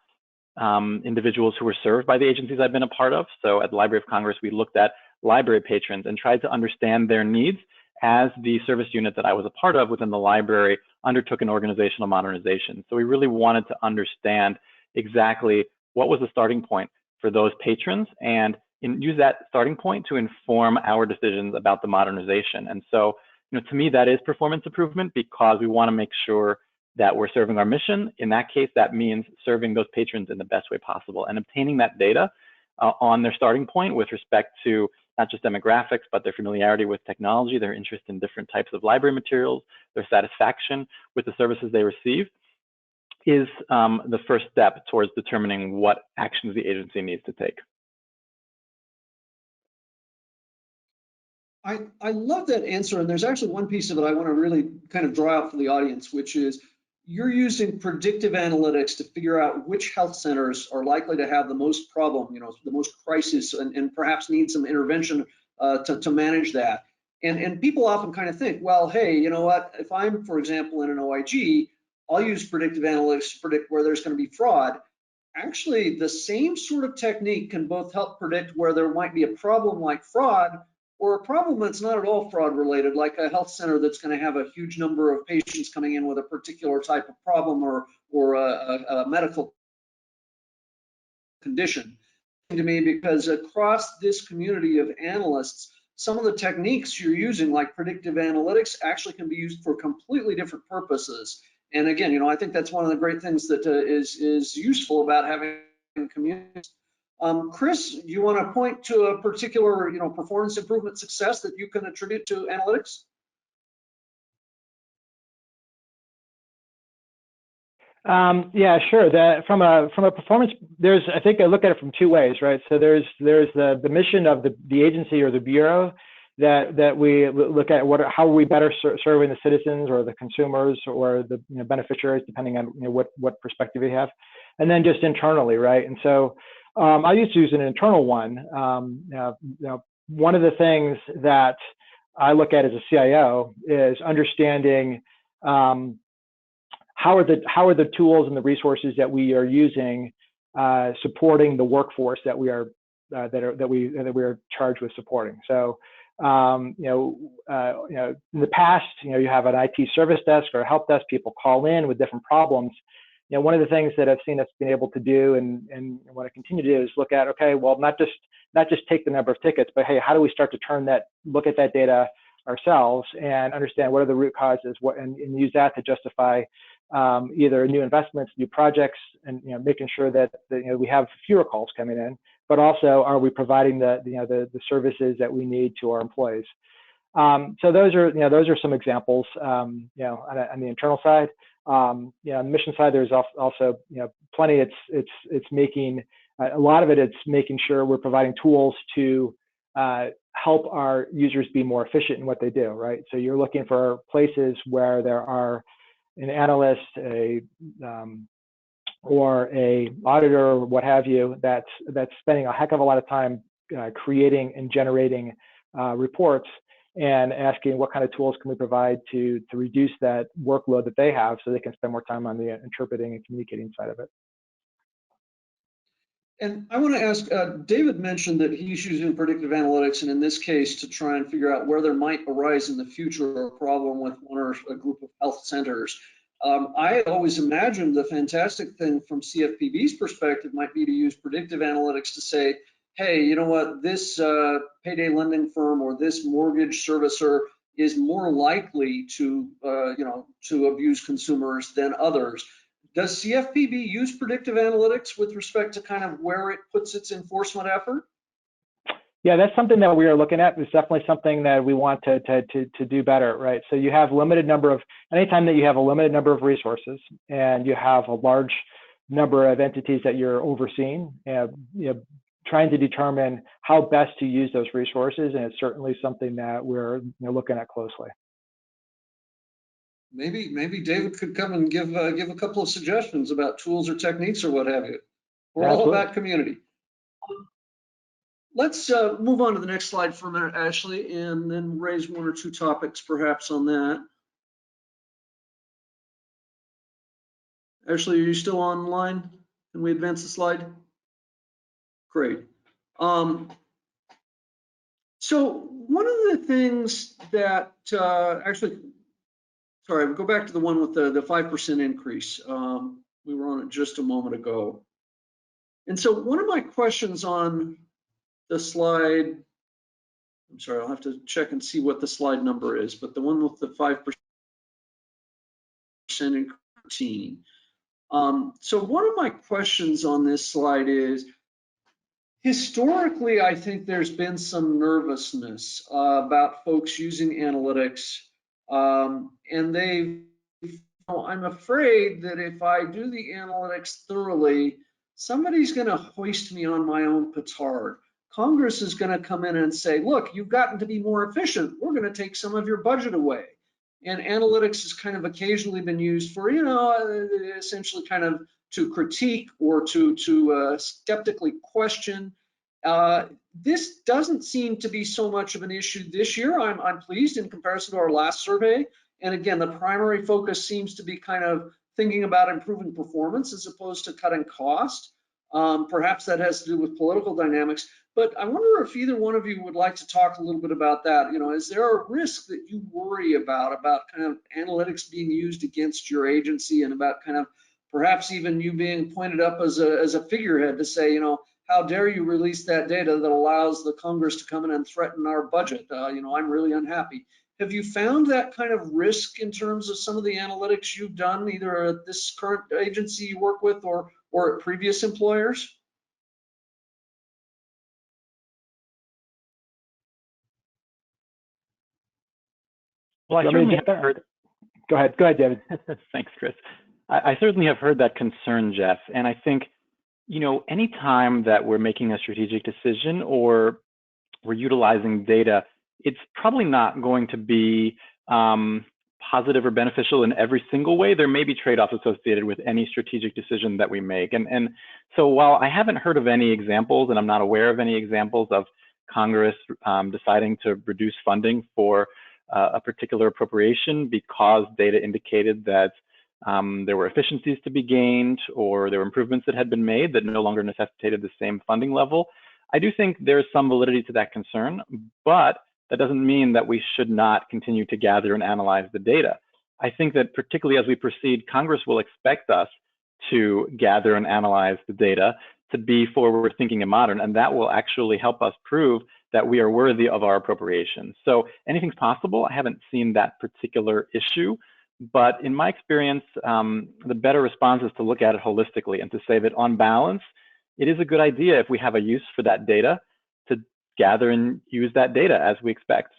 individuals who were served by the agencies I've been a part of. So at the Library of Congress, we looked at library patrons and tried to understand their needs as the service unit that I was a part of within the library undertook an organizational modernization. So we really wanted to understand exactly what was the starting point for those patrons and use that starting point to inform our decisions about the modernization. And so, to me, that is performance improvement because we want to make sure that we're serving our mission. In that case, that means serving those patrons in the best way possible and obtaining that data on their starting point with respect to not just demographics, but their familiarity with technology, their interest in different types of library materials, their satisfaction with the services they receive, is the first step towards determining what actions the agency needs to take. I love that answer, and there's actually one piece of it I want to really kind of draw out for the audience, which is you're using predictive analytics to figure out which health centers are likely to have the most problem, the most crisis, and perhaps need some intervention to manage that. And people often kind of think, well, hey, you know what? If I'm, for example, in an OIG, I'll use predictive analytics to predict where there's going to be fraud. Actually, the same sort of technique can both help predict where there might be a problem like fraud, or a problem that's not at all fraud related, like a health center that's going to have a huge number of patients coming in with a particular type of problem or a medical condition. To me, because across this community of analysts, some of the techniques you're using, like predictive analytics, actually can be used for completely different purposes. And again, I think that's one of the great things that is useful about having communities. Chris, do you want to point to a particular, performance improvement success that you can attribute to analytics? Yeah, sure. From a performance, I think I look at it from two ways, right? So there's the mission of the agency or the bureau that we look at how are we better serving the citizens or the consumers or the beneficiaries, depending on what perspective you have, and then just internally, right? And so I used to use an internal one. One of the things that I look at as a CIO is understanding how are the tools and the resources that we are using supporting the workforce that we are charged with supporting. So in the past, you have an IT service desk or a help desk. People call in with different problems. One of the things that I've seen us been able to do, and what I continue to do, is look at, okay, well, not just take the number of tickets, but hey, how do we start to look at that data ourselves and understand what are the root causes, and use that to justify either new investments, new projects, and making sure that we have fewer calls coming in, but also are we providing the services that we need to our employees. So those are some examples. On the internal side. On the mission side, there's also plenty. It's making a lot of it. It's making sure we're providing tools to help our users be more efficient in what they do. Right. So you're looking for places where there are an analyst, or a auditor, or what have you, that's spending a heck of a lot of time creating and generating reports, and asking what kind of tools can we provide to reduce that workload that they have so they can spend more time on the interpreting and communicating side of it. And I want to ask, David mentioned that he's using predictive analytics, and in this case, to try and figure out where there might arise in the future a problem with one or a group of health centers. I always imagined the fantastic thing from CFPB's perspective might be to use predictive analytics to say, hey, you know what, this payday lending firm or this mortgage servicer is more likely to abuse consumers than others. Does CFPB use predictive analytics with respect to kind of where it puts its enforcement effort? Yeah, that's something that we are looking at. It's definitely something that we want to do better, right? So you have anytime that you have a limited number of resources and you have a large number of entities that you're overseeing, trying to determine how best to use those resources, and it's certainly something that we're looking at closely. Maybe David could come and give a couple of suggestions about tools or techniques or what have you. We're all Absolutely. about community. Let's move on to the next slide for a minute, Ashley, and then raise one or two topics perhaps on that. Ashley, are you still online? Can we advance the slide? Great. So one of the things that actually, sorry, we'll go back to the one with the 5% increase. We were on it just a moment ago. And so one of my questions on the slide, I'm sorry, I'll have to check and see what the slide number is, but the one with the 5% increase. So one of my questions on this slide is, historically, I think there's been some nervousness about folks using analytics, and I'm afraid that if I do the analytics thoroughly, somebody's going to hoist me on my own petard. Congress is going to come in and say, look, you've gotten to be more efficient. We're going to take some of your budget away. And analytics has kind of occasionally been used for, essentially kind of to critique or to skeptically question. This doesn't seem to be so much of an issue this year. I'm pleased in comparison to our last survey. And again, the primary focus seems to be kind of thinking about improving performance as opposed to cutting cost. Perhaps that has to do with political dynamics. But I wonder if either one of you would like to talk a little bit about that. Is there a risk that you worry about kind of analytics being used against your agency, and about kind of perhaps even you being pointed up as a figurehead to say, how dare you release that data that allows the Congress to come in and threaten our budget? I'm really unhappy. Have you found that kind of risk in terms of some of the analytics you've done, either at this current agency you work with or at previous employers? Well, I certainly have heard. Go ahead, David. Thanks, Chris. I certainly have heard that concern, Jeff, and I think, any time that we're making a strategic decision or we're utilizing data, it's probably not going to be positive or beneficial in every single way. There may be trade-offs associated with any strategic decision that we make. And so while I haven't heard of any examples, and I'm not aware of any examples of Congress deciding to reduce funding for a particular appropriation because data indicated that there were efficiencies to be gained, or there were improvements that had been made that no longer necessitated the same funding level, I do think there's some validity to that concern, but that doesn't mean that we should not continue to gather and analyze the data. I think that particularly as we proceed, Congress will expect us to gather and analyze the data, to be forward thinking and modern, and that will actually help us prove that we are worthy of our appropriations. So anything's possible. I haven't seen that particular issue, but in my experience, the better response is to look at it holistically and to say that on balance, it is a good idea if we have a use for that data to gather and use that data as we expect.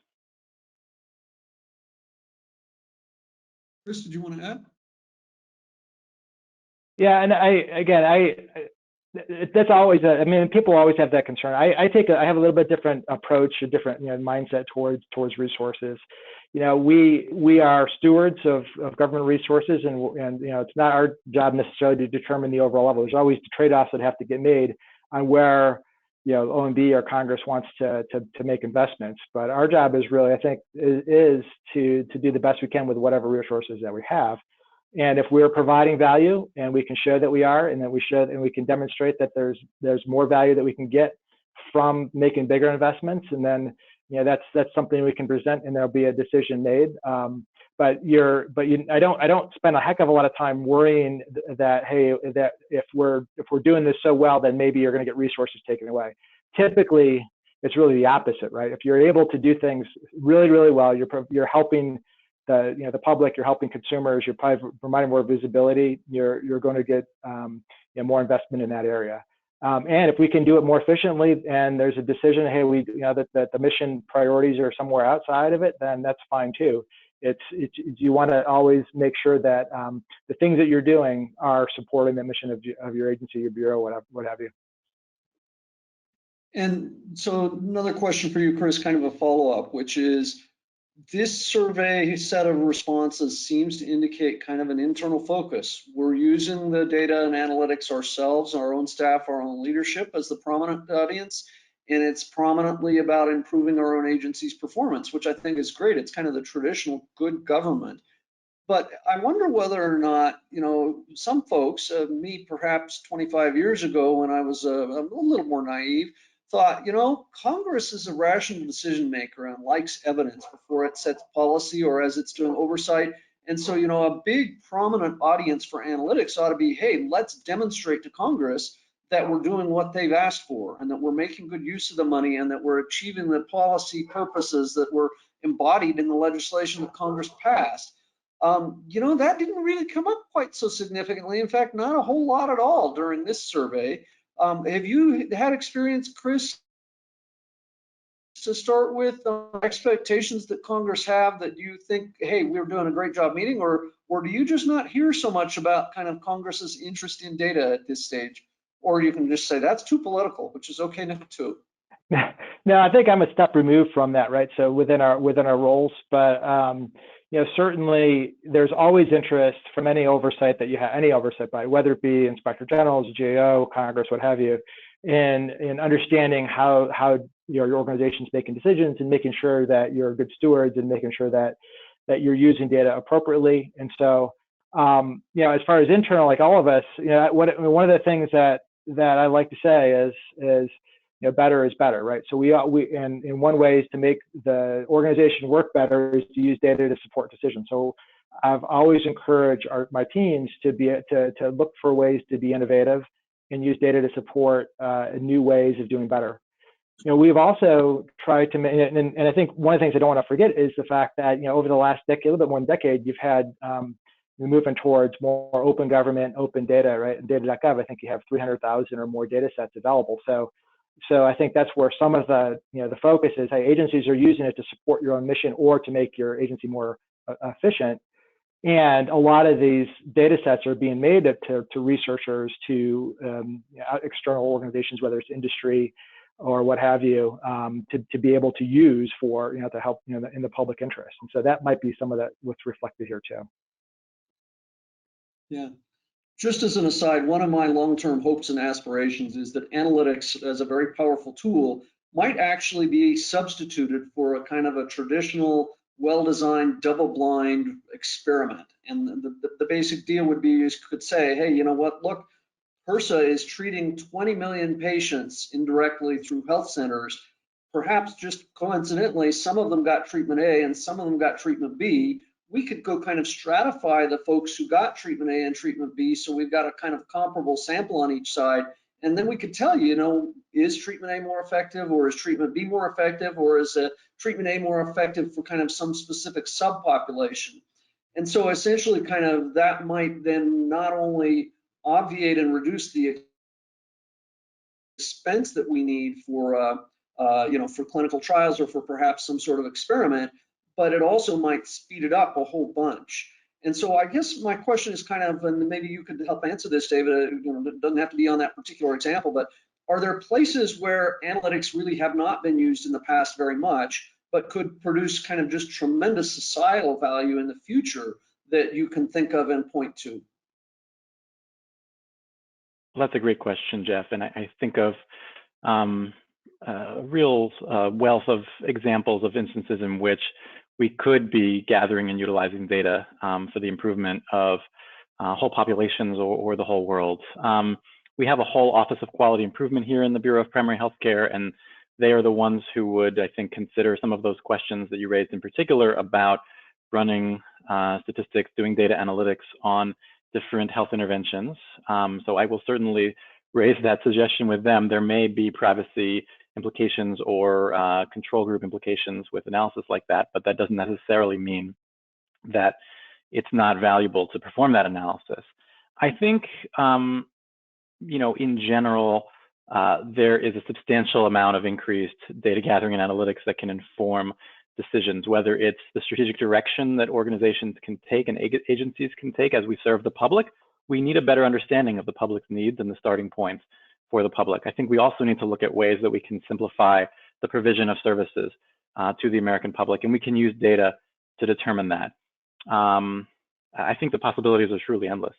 Chris, did you want to add? Yeah, and that's always people always have that concern. I have a little bit different approach, a different mindset towards resources. We are stewards of government resources, and it's not our job necessarily to determine the overall level. There's always the trade-offs that have to get made on where OMB or Congress wants to make investments. But our job is really, I think, is to do the best we can with whatever resources that we have. And if we're providing value and we can show that we are, and that we can demonstrate that there's more value that we can get from making bigger investments, and then that's something we can present, and there'll be a decision made. I don't spend a heck of a lot of time worrying that if we're doing this so well, then maybe you're going to get resources taken away. Typically, it's really the opposite, right? If you're able to do things really, really well, you're helping the public, you're helping consumers, you're providing more visibility, you're going to get more investment in that area. And if we can do it more efficiently, and there's a decision, hey, that the mission priorities are somewhere outside of it, then that's fine too. You want to always make sure that the things that you're doing are supporting the mission of your agency, your bureau, what have you. And so another question for you, Chris, kind of a follow-up, which is this survey set of responses seems to indicate kind of an internal focus. We're using the data and analytics ourselves, our own staff, our own leadership as the prominent audience, and it's prominently about improving our own agency's performance, which I think is great. It's kind of the traditional good government. But I wonder whether or not, some folks, me perhaps 25 years ago when I was a little more naive, thought, Congress is a rational decision maker and likes evidence before it sets policy or as it's doing oversight. And so, a big prominent audience for analytics ought to be, hey, let's demonstrate to Congress that we're doing what they've asked for and that we're making good use of the money and that we're achieving the policy purposes that were embodied in the legislation that Congress passed. That didn't really come up quite so significantly. In fact, not a whole lot at all during this survey. Have you had experience, Chris, to start with, expectations that Congress have that you think, hey, we're doing a great job meeting, or do you just not hear so much about kind of Congress's interest in data at this stage? Or you can just say that's too political, which is okay now too. No, I think I'm a step removed from that, right? So within our roles, but certainly there's always interest from any oversight that you have, any oversight by whether it be Inspector Generals, GAO, Congress, what have you, in understanding how your organization's making decisions and making sure that you're good stewards and making sure that you're using data appropriately. And so, as far as internal, like all of us, one of the things that I like to say is better is better, right? So and in one way is to make the organization work better is to use data to support decisions. So I've always encouraged my teams to look for ways to be innovative and use data to support new ways of doing better. We've also tried to, and I think one of the things I don't want to forget is the fact that, over the last decade, a little bit more than a decade, you've had moving towards more open government, open data, right? And data.gov, I think you have 300,000 or more data sets available. So I think that's where some of the focus is. Hey, agencies are using it to support your own mission or to make your agency more efficient. And a lot of these data sets are being made to researchers, to external organizations, whether it's industry or what have you, to be able to use for, to help, in the public interest. And so that might be some of that what's reflected here too. Yeah. Just as an aside, one of my long-term hopes and aspirations is that analytics as a very powerful tool might actually be substituted for a kind of a traditional, well-designed, double-blind experiment. And the basic deal would be you could say, hey, you know what, look, HRSA is treating 20 million patients indirectly through health centers. Perhaps just coincidentally, some of them got treatment A and some of them got treatment B. We could go kind of stratify the folks who got treatment A and treatment B, so we've got a kind of comparable sample on each side, and then we could tell you, is treatment A more effective, or is treatment B more effective, or is treatment A more effective for kind of some specific subpopulation? And so essentially kind of that might then not only obviate and reduce the expense that we need for for clinical trials or for perhaps some sort of experiment, but it also might speed it up a whole bunch. And so I guess my question is kind of, and maybe you could help answer this, David, it doesn't have to be on that particular example, but are there places where analytics really have not been used in the past very much, but could produce kind of just tremendous societal value in the future that you can think of and point to? Well, that's a great question, Jeff. And I think of a real wealth of examples of instances in which we could be gathering and utilizing data for the improvement of whole populations or the whole world. We have a whole Office of Quality Improvement here in the Bureau of Primary Healthcare, and they are the ones who would, I think, consider some of those questions that you raised in particular about running statistics, doing data analytics on different health interventions. So I will certainly raise that suggestion with them. There may be privacy implications or control group implications with analysis like that, but that doesn't necessarily mean that it's not valuable to perform that analysis. I think, in general, there is a substantial amount of increased data gathering and analytics that can inform decisions, whether it's the strategic direction that organizations can take and agencies can take as we serve the public. We need a better understanding of the public's needs and the starting points for the public. I think we also need to look at ways that we can simplify the provision of services to the American public, and we can use data to determine that. I think the possibilities are truly endless.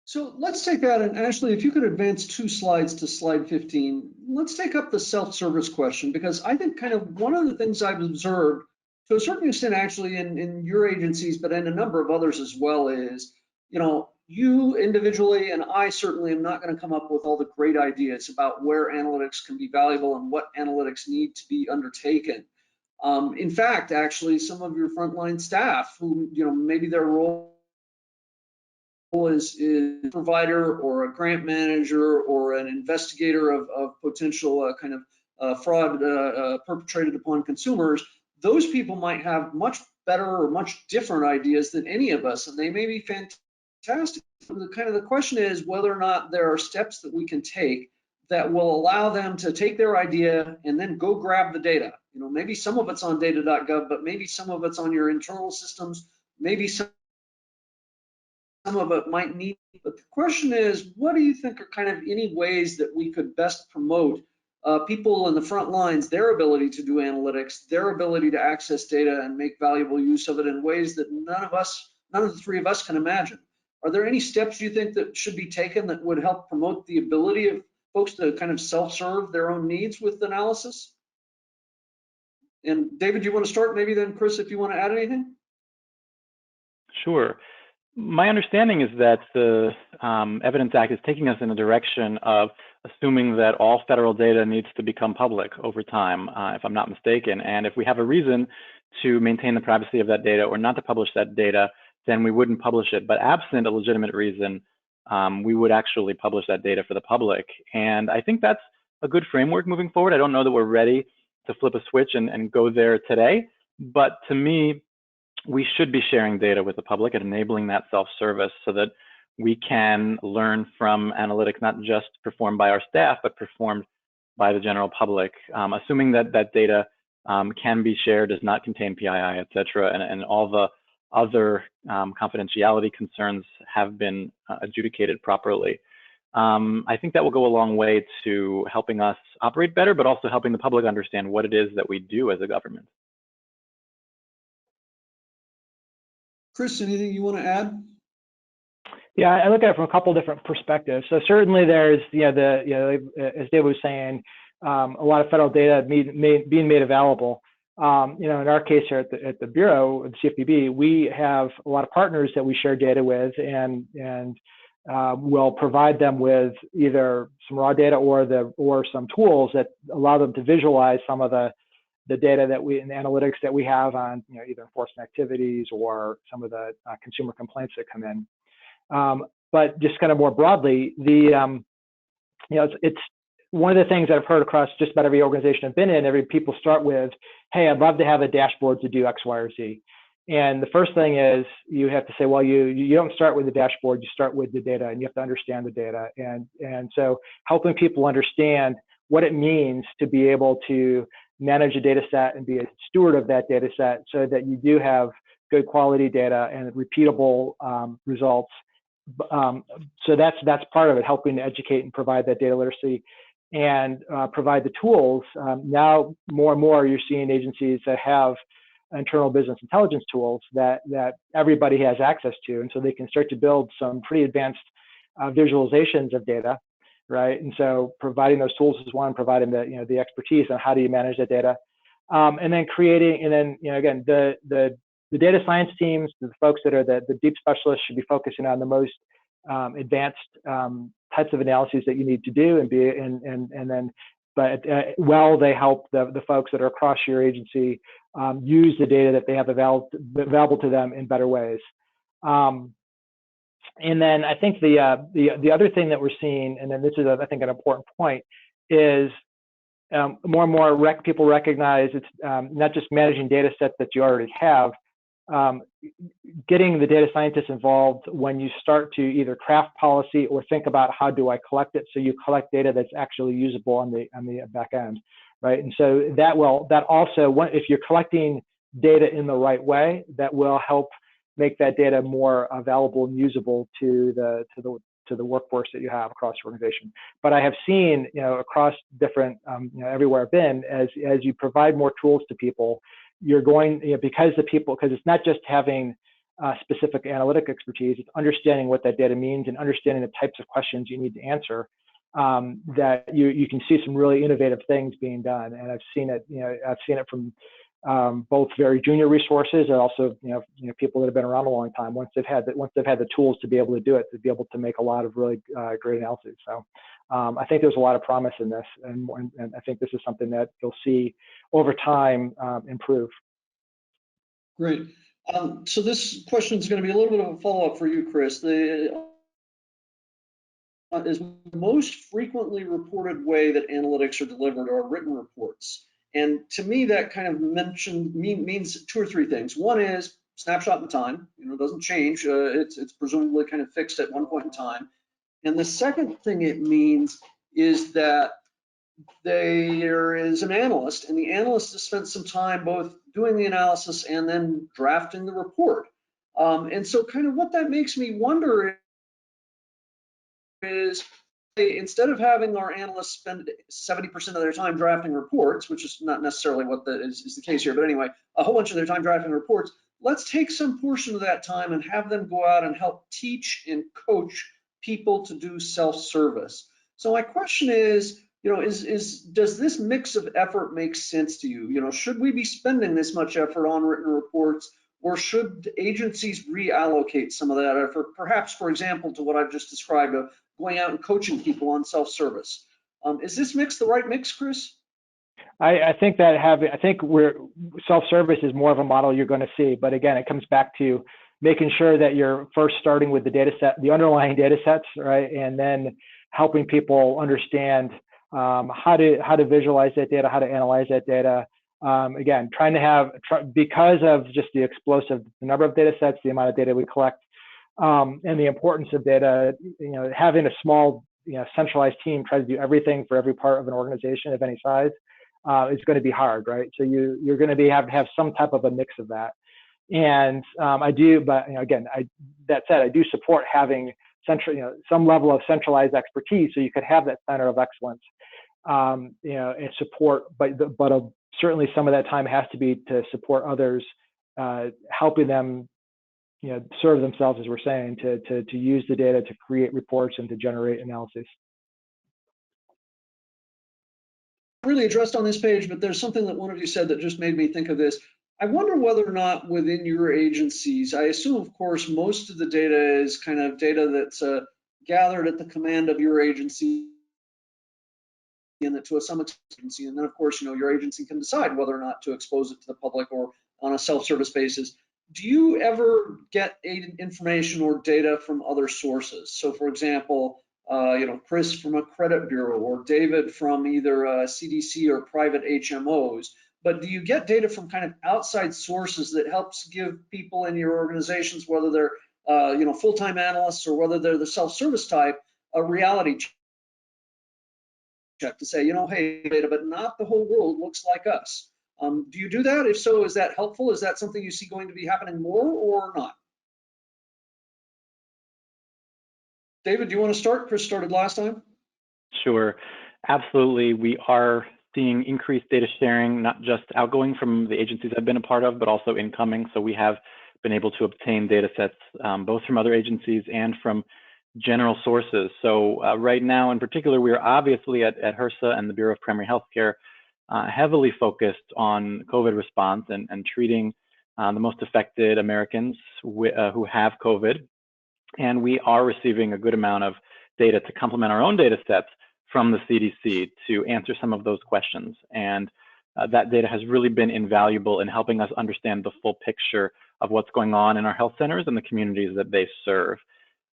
So let's take that, and Ashley, if you could advance 2 slides to slide 15, let's take up the self-service question, because I think kind of one of the things I've observed to a certain extent actually in your agencies, but in a number of others as well, is, you know, you individually and I certainly am not going to come up with all the great ideas about where analytics can be valuable and what analytics need to be undertaken. In fact, actually, some of your frontline staff who, you know, maybe their role is a provider or a grant manager or an investigator of potential kind of fraud perpetrated upon consumers, those people might have much better or much different ideas than any of us, and they may be fantastic. The question is whether or not there are steps that we can take that will allow them to take their idea and then go grab the data. You know, maybe some of it's on data.gov, but maybe some of it's on your internal systems, maybe some of it might need. But the question is, what do you think are kind of any ways that we could best promote people in the front lines, their ability to do analytics, their ability to access data and make valuable use of it in ways that none of the 3 of us can imagine? Are there any steps you think that should be taken that would help promote the ability of folks to kind of self-serve their own needs with analysis? And David, you want to start? Maybe then Chris, if you want to add anything? Sure. My understanding is that the Evidence Act is taking us in a direction of assuming that all federal data needs to become public over time, if I'm not mistaken. And if we have a reason to maintain the privacy of that data or not to publish that data, then we wouldn't publish it. But absent a legitimate reason, we would actually publish that data for the public. And I think that's a good framework moving forward. I don't know that we're ready to flip a switch and go there today, but to me, we should be sharing data with the public and enabling that self-service so that we can learn from analytics, not just performed by our staff, but performed by the general public, assuming that that data can be shared, does not contain PII, et cetera, and all the other confidentiality concerns have been adjudicated properly. I think that will go a long way to helping us operate better, but also helping the public understand what it is that we do as a government. Chris, anything you want to add? Yeah, I look at it from a couple different perspectives. So certainly there's, as David was saying, a lot of federal data being made available. In our case here at the Bureau, the CFPB, we have a lot of partners that we share data with, and we'll provide them with either some raw data or some tools that allow them to visualize some of the data and analytics that we have on either enforcement activities or some of the consumer complaints that come in. But just kind of more broadly, it's one of the things that I've heard across just about every organization I've been in. People start with, "Hey, I'd love to have a dashboard to do X, Y, or Z." And the first thing is you have to say, well, you don't start with the dashboard, you start with the data, and you have to understand the data. And so helping people understand what it means to be able to manage a data set and be a steward of that data set so that you do have good quality data and repeatable results. So that's part of it, helping to educate and provide that data literacy and provide the tools. Now more and more you're seeing agencies that have internal business intelligence tools that everybody has access to, and so they can start to build some pretty advanced visualizations of data. Right, and so providing those tools is one, providing the expertise on how do you manage that data, and then creating, and then again the data science teams, the folks that are the deep specialists should be focusing on the most advanced types of analyses that you need to do but they help the folks that are across your agency use the data that they have available to them in better ways. And then I think the other thing that we're seeing, and then this is I think an important point, is more and more people recognize it's not just managing data sets that you already have, getting the data scientists involved when you start to either craft policy or think about how do I collect it, so you collect data that's actually usable on the back end, right? And so that also, if you're collecting data in the right way, that will help make that data more available and usable to the to the workforce that you have across your organization. But I have seen, across different, everywhere I've been, as you provide more tools to people, you're going, because it's not just having specific analytic expertise, it's understanding what that data means and understanding the types of questions you need to answer, that you can see some really innovative things being done. And I've seen it from both very junior resources and also people that have been around a long time. Once they've had the tools to be able to do it, to be able to make a lot of really great analysis. So I think there's a lot of promise in this, and I think this is something that you'll see over time improve. Great. So this question is going to be a little bit of a follow-up for you, Chris. Is the most frequently reported way that analytics are delivered are written reports. And to me, that kind of means two or three things. One is snapshot in time, it doesn't change. It's presumably kind of fixed at one point in time. And the second thing it means is that there is an analyst, and the analyst has spent some time both doing the analysis and then drafting the report. And so kind of what that makes me wonder is, instead of having our analysts spend 70% of their time drafting reports, which is not necessarily what is the case here, but anyway, a whole bunch of their time drafting reports, let's take some portion of that time and have them go out and help teach and coach people to do self-service. So my question is, does this mix of effort make sense to you? Should we be spending this much effort on written reports, or should agencies reallocate some of that effort, perhaps, for example, to what I've just described, of going out and coaching people on self-service? Is this mix the right mix, Chris? I think self-service is more of a model you're going to see, but again, it comes back to making sure that you're first starting with the data set, the underlying data sets, right, and then helping people understand how to visualize that data, how to analyze that data. Again, because of just the number of data sets, the amount of data we collect, and the importance of data, having a small, centralized team try to do everything for every part of an organization of any size is going to be hard, right? So you're going to have some type of a mix of that. And that said, I do support having some level of centralized expertise, so you could have that center of excellence, and support, but certainly some of that time has to be to support others, helping them, serve themselves, as we're saying, to use the data to create reports and to generate analysis. Really addressed on this page, but there's something that one of you said that just made me think of this. I wonder whether or not within your agencies, I assume, of course, most of the data is kind of data that's gathered at the command of your agency, and that to some extent, and then of course, your agency can decide whether or not to expose it to the public or on a self-service basis. Do you ever get information or data from other sources? So for example, Chris from a credit bureau, or David from either CDC or private HMOs, but do you get data from kind of outside sources that helps give people in your organizations, whether they're full-time analysts or whether they're the self-service type, a reality check to say, hey, data, but not the whole world looks like us? Do you do that? If so, is that helpful? Is that something you see going to be happening more or not? David, do you want to start? Chris started last time. Sure, absolutely. We are seeing increased data sharing, not just outgoing from the agencies I've been a part of, but also incoming. So we have been able to obtain data sets both from other agencies and from general sources. So right now in particular, we are obviously at HRSA and the Bureau of Primary Healthcare heavily focused on COVID response and treating the most affected Americans who have COVID. And we are receiving a good amount of data to complement our own data sets from the CDC to answer some of those questions. And that data has really been invaluable in helping us understand the full picture of what's going on in our health centers and the communities that they serve.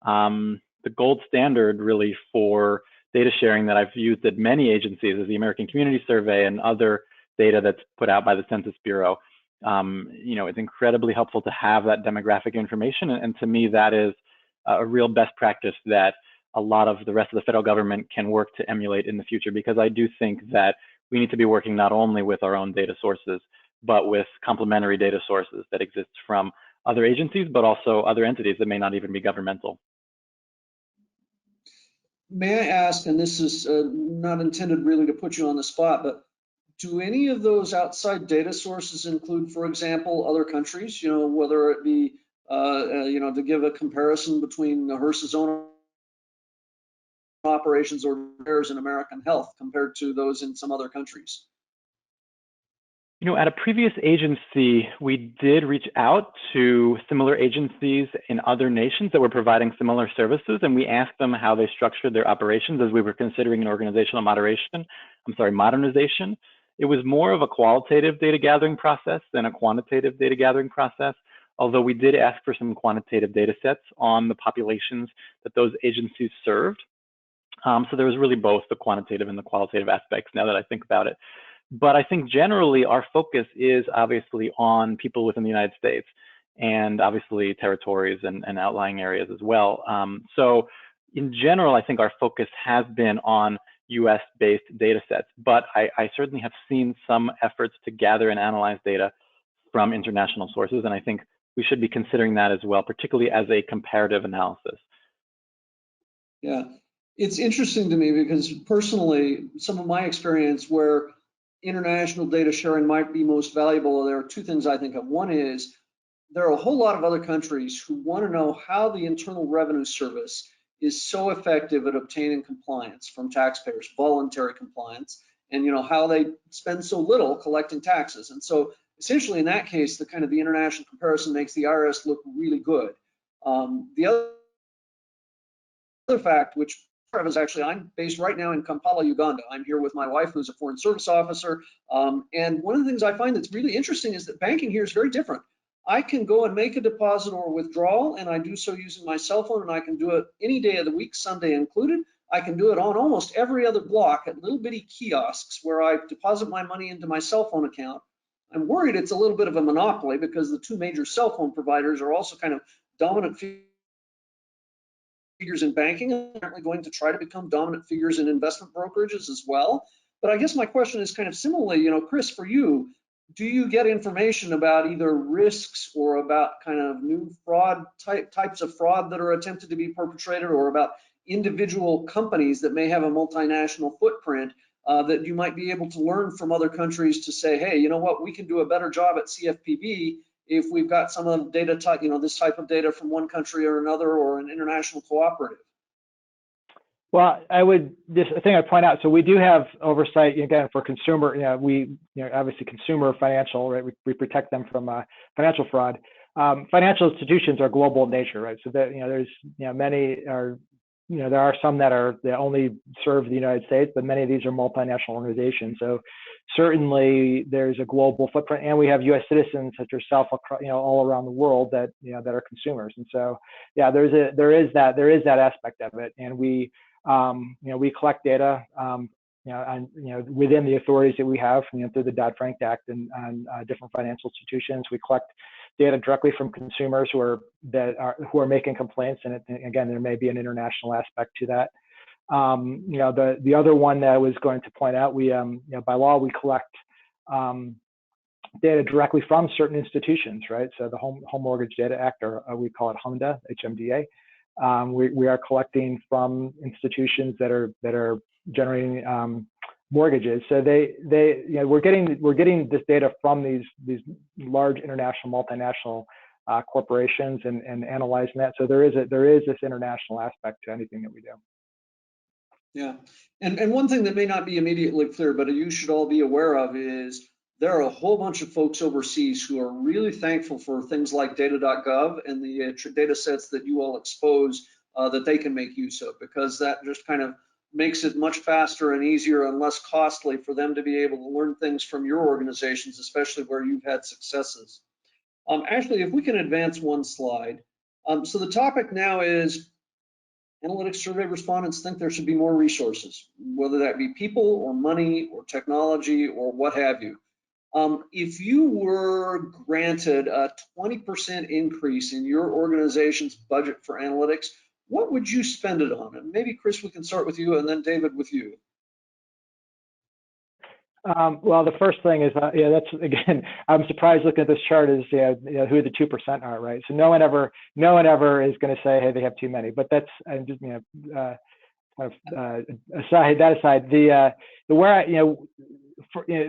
The gold standard really for data sharing that I've used at many agencies is the American Community Survey and other data that's put out by the Census Bureau. It's incredibly helpful to have that demographic information. And to me, that is a real best practice that a lot of the rest of the federal government can work to emulate in the future, because I do think that we need to be working not only with our own data sources, but with complementary data sources that exist from other agencies, but also other entities that may not even be governmental. May I ask, and this is not intended really to put you on the spot, but do any of those outside data sources include, for example, other countries? You know, whether it be, you know, to give a comparison between HRSA's own operations or theirs in American Health compared to those in some other countries? You know, at a previous agency, we did reach out to similar agencies in other nations that were providing similar services, and we asked them how they structured their operations as we were considering an organizational modernization. It was more of a qualitative data gathering process than a quantitative data gathering process, although we did ask for some quantitative data sets on the populations that those agencies served. So there was really both the quantitative and the qualitative aspects now that I think about it. But I think generally our focus is obviously on people within the United States and obviously territories and outlying areas as well. So in general, I think our focus has been on US-based data sets, but I certainly have seen some efforts to gather and analyze data from international sources, and I think we should be considering that as well, particularly as a comparative analysis. Yeah, it's interesting to me because personally, some of my experience where international data sharing might be most valuable, there are two things I think of. One is there are a whole lot of other countries who want to know how the Internal Revenue Service is so effective at obtaining compliance from taxpayers, voluntary compliance, and you know how they spend so little collecting taxes. And so essentially in that case, the kind of the international comparison makes the IRS look really good. The other fact, which is actually, I'm based right now in Kampala, Uganda. I'm here with my wife, who's a foreign service officer. And one of the things I find that's really interesting is that banking here is very different. I can go and make a deposit or withdrawal, and I do so using my cell phone, and I can do it any day of the week, Sunday included. I can do it on almost every other block at little bitty kiosks where I deposit my money into my cell phone account. I'm worried it's a little bit of a monopoly because the two major cell phone providers are also kind of dominant figures in banking, and apparently going to try to become dominant figures in investment brokerages as well. But I guess my question is kind of similarly, you know, Chris, for you, do you get information about either risks or about kind of new fraud types of fraud that are attempted to be perpetrated, or about individual companies that may have a multinational footprint that you might be able to learn from other countries to say, hey, you know what, we can do a better job at CFPB if we've got some of the data type, you know, this type of data from one country or another, or an international cooperative? Well, I would just a thing I'd point out. So we do have oversight again for consumer. You know, we obviously consumer financial, right? We protect them from financial fraud. Financial institutions are global in nature, right? So that there's many are there are some that only serve the United States, but many of these are multinational organizations. So certainly there's a global footprint, and we have U.S. citizens such as yourself, all around the world that that are consumers. And so yeah, there is that aspect of it, and we we collect data within the authorities that we have through the Dodd-Frank Act and on different financial institutions. We collect data directly from consumers who are making complaints, and again, there may be an international aspect to that. The other one that I was going to point out, we by law we collect data directly from certain institutions, right? So the Home Mortgage Data Act, or we call it HMDA, HMDA. We are collecting from institutions that are generating mortgages. So we're getting this data from these large international, multinational corporations and analyzing that. So there is this international aspect to anything that we do. Yeah, and one thing that may not be immediately clear, but you should all be aware of, is there are a whole bunch of folks overseas who are really thankful for things like data.gov and the data sets that you all expose that they can make use of, because that just kind of makes it much faster and easier and less costly for them to be able to learn things from your organizations, especially where you've had successes. Ashley, if we can advance one slide. So the topic now is analytics survey respondents think there should be more resources, whether that be people or money or technology or what have you. If you were granted a 20% increase in your organization's budget for analytics, what would you spend it on? And maybe Chris, we can start with you, and then David with you. Well, the first thing is, that's again, I'm surprised looking at this chart is, who the 2% are, right? So no one ever is going to say, hey, they have too many. But that's, kind of aside, the where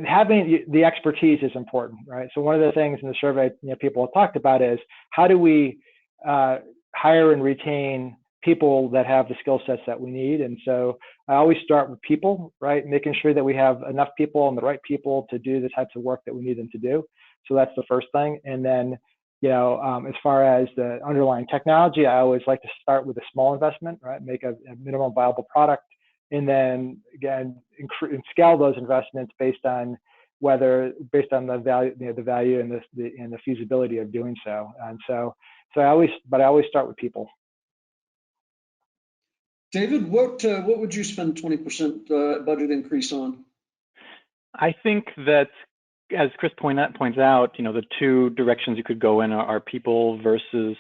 having the expertise is important, right? So one of the things in the survey people have talked about is how do we hire and retain people that have the skill sets that we need. And so I always start with people, right? Making sure that we have enough people and the right people to do the types of work that we need them to do. So that's the first thing. And then, as far as the underlying technology, I always like to start with a small investment, right? Make a minimum viable product, and then again, scale those investments based on the value and the feasibility of doing so. And so I always start with people. David, what would you spend 20% budget increase on? I think that, as Chris points out, the two directions you could go in are people versus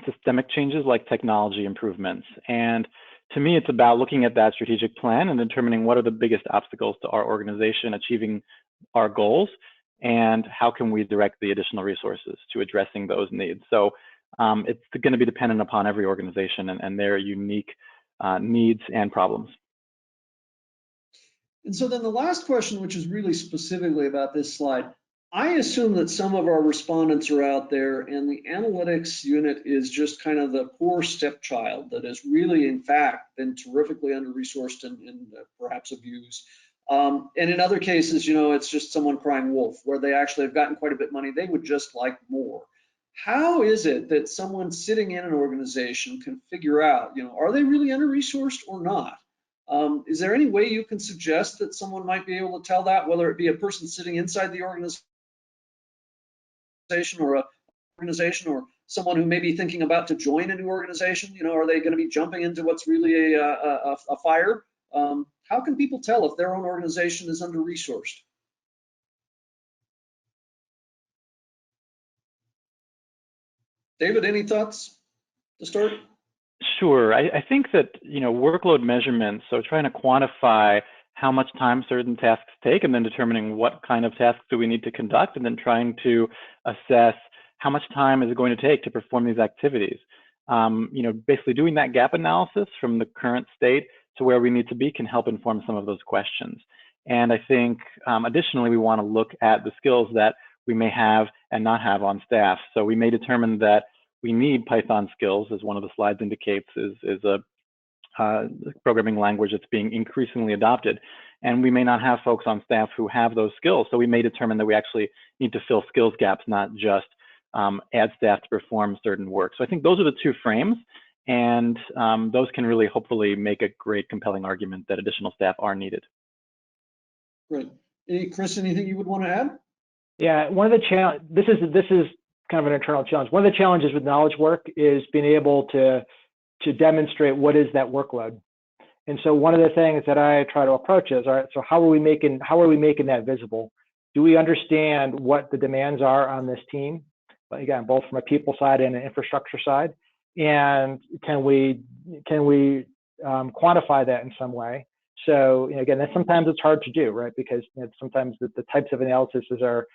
systemic changes like technology improvements. And to me, it's about looking at that strategic plan and determining what are the biggest obstacles to our organization achieving our goals, and how can we direct the additional resources to addressing those needs. So it's going to be dependent upon every organization and their unique needs and problems. And so then the last question, which is really specifically about this slide, I assume that some of our respondents are out there and the analytics unit is just kind of the poor stepchild that has really, in fact, been terrifically under-resourced and perhaps abused. And in other cases, it's just someone crying wolf, where they actually have gotten quite a bit of money. They would just like more. How is it that someone sitting in an organization can figure out, are they really under-resourced or not? Is there any way you can suggest that someone might be able to tell that, whether it be a person sitting inside the organization or someone who may be thinking about to join a new organization? Are they going to be jumping into what's really a fire? How can people tell if their own organization is under-resourced? David, any thoughts to start? Sure. I think that, workload measurements, so trying to quantify how much time certain tasks take and then determining what kind of tasks do we need to conduct, and then trying to assess how much time is it going to take to perform these activities. Basically doing that gap analysis from the current state to where we need to be can help inform some of those questions. And I think additionally, we want to look at the skills that we may have and not have on staff. So we may determine that we need Python skills, as one of the slides indicates, is a programming language that's being increasingly adopted. And we may not have folks on staff who have those skills. So we may determine that we actually need to fill skills gaps, not just add staff to perform certain work. So I think those are the two frames. And those can really hopefully make a great compelling argument that additional staff are needed. Great. Chris, anything you would want to add? Yeah, one of the this is kind of an internal challenge. One of the challenges with knowledge work is being able to demonstrate what is that workload. And so one of the things that I try to approach is, all right, so how are we making that visible? Do we understand what the demands are on this team? But again, both from a people side and an infrastructure side. And can we quantify that in some way? So again, sometimes it's hard to do, right? Because sometimes the types of analyses are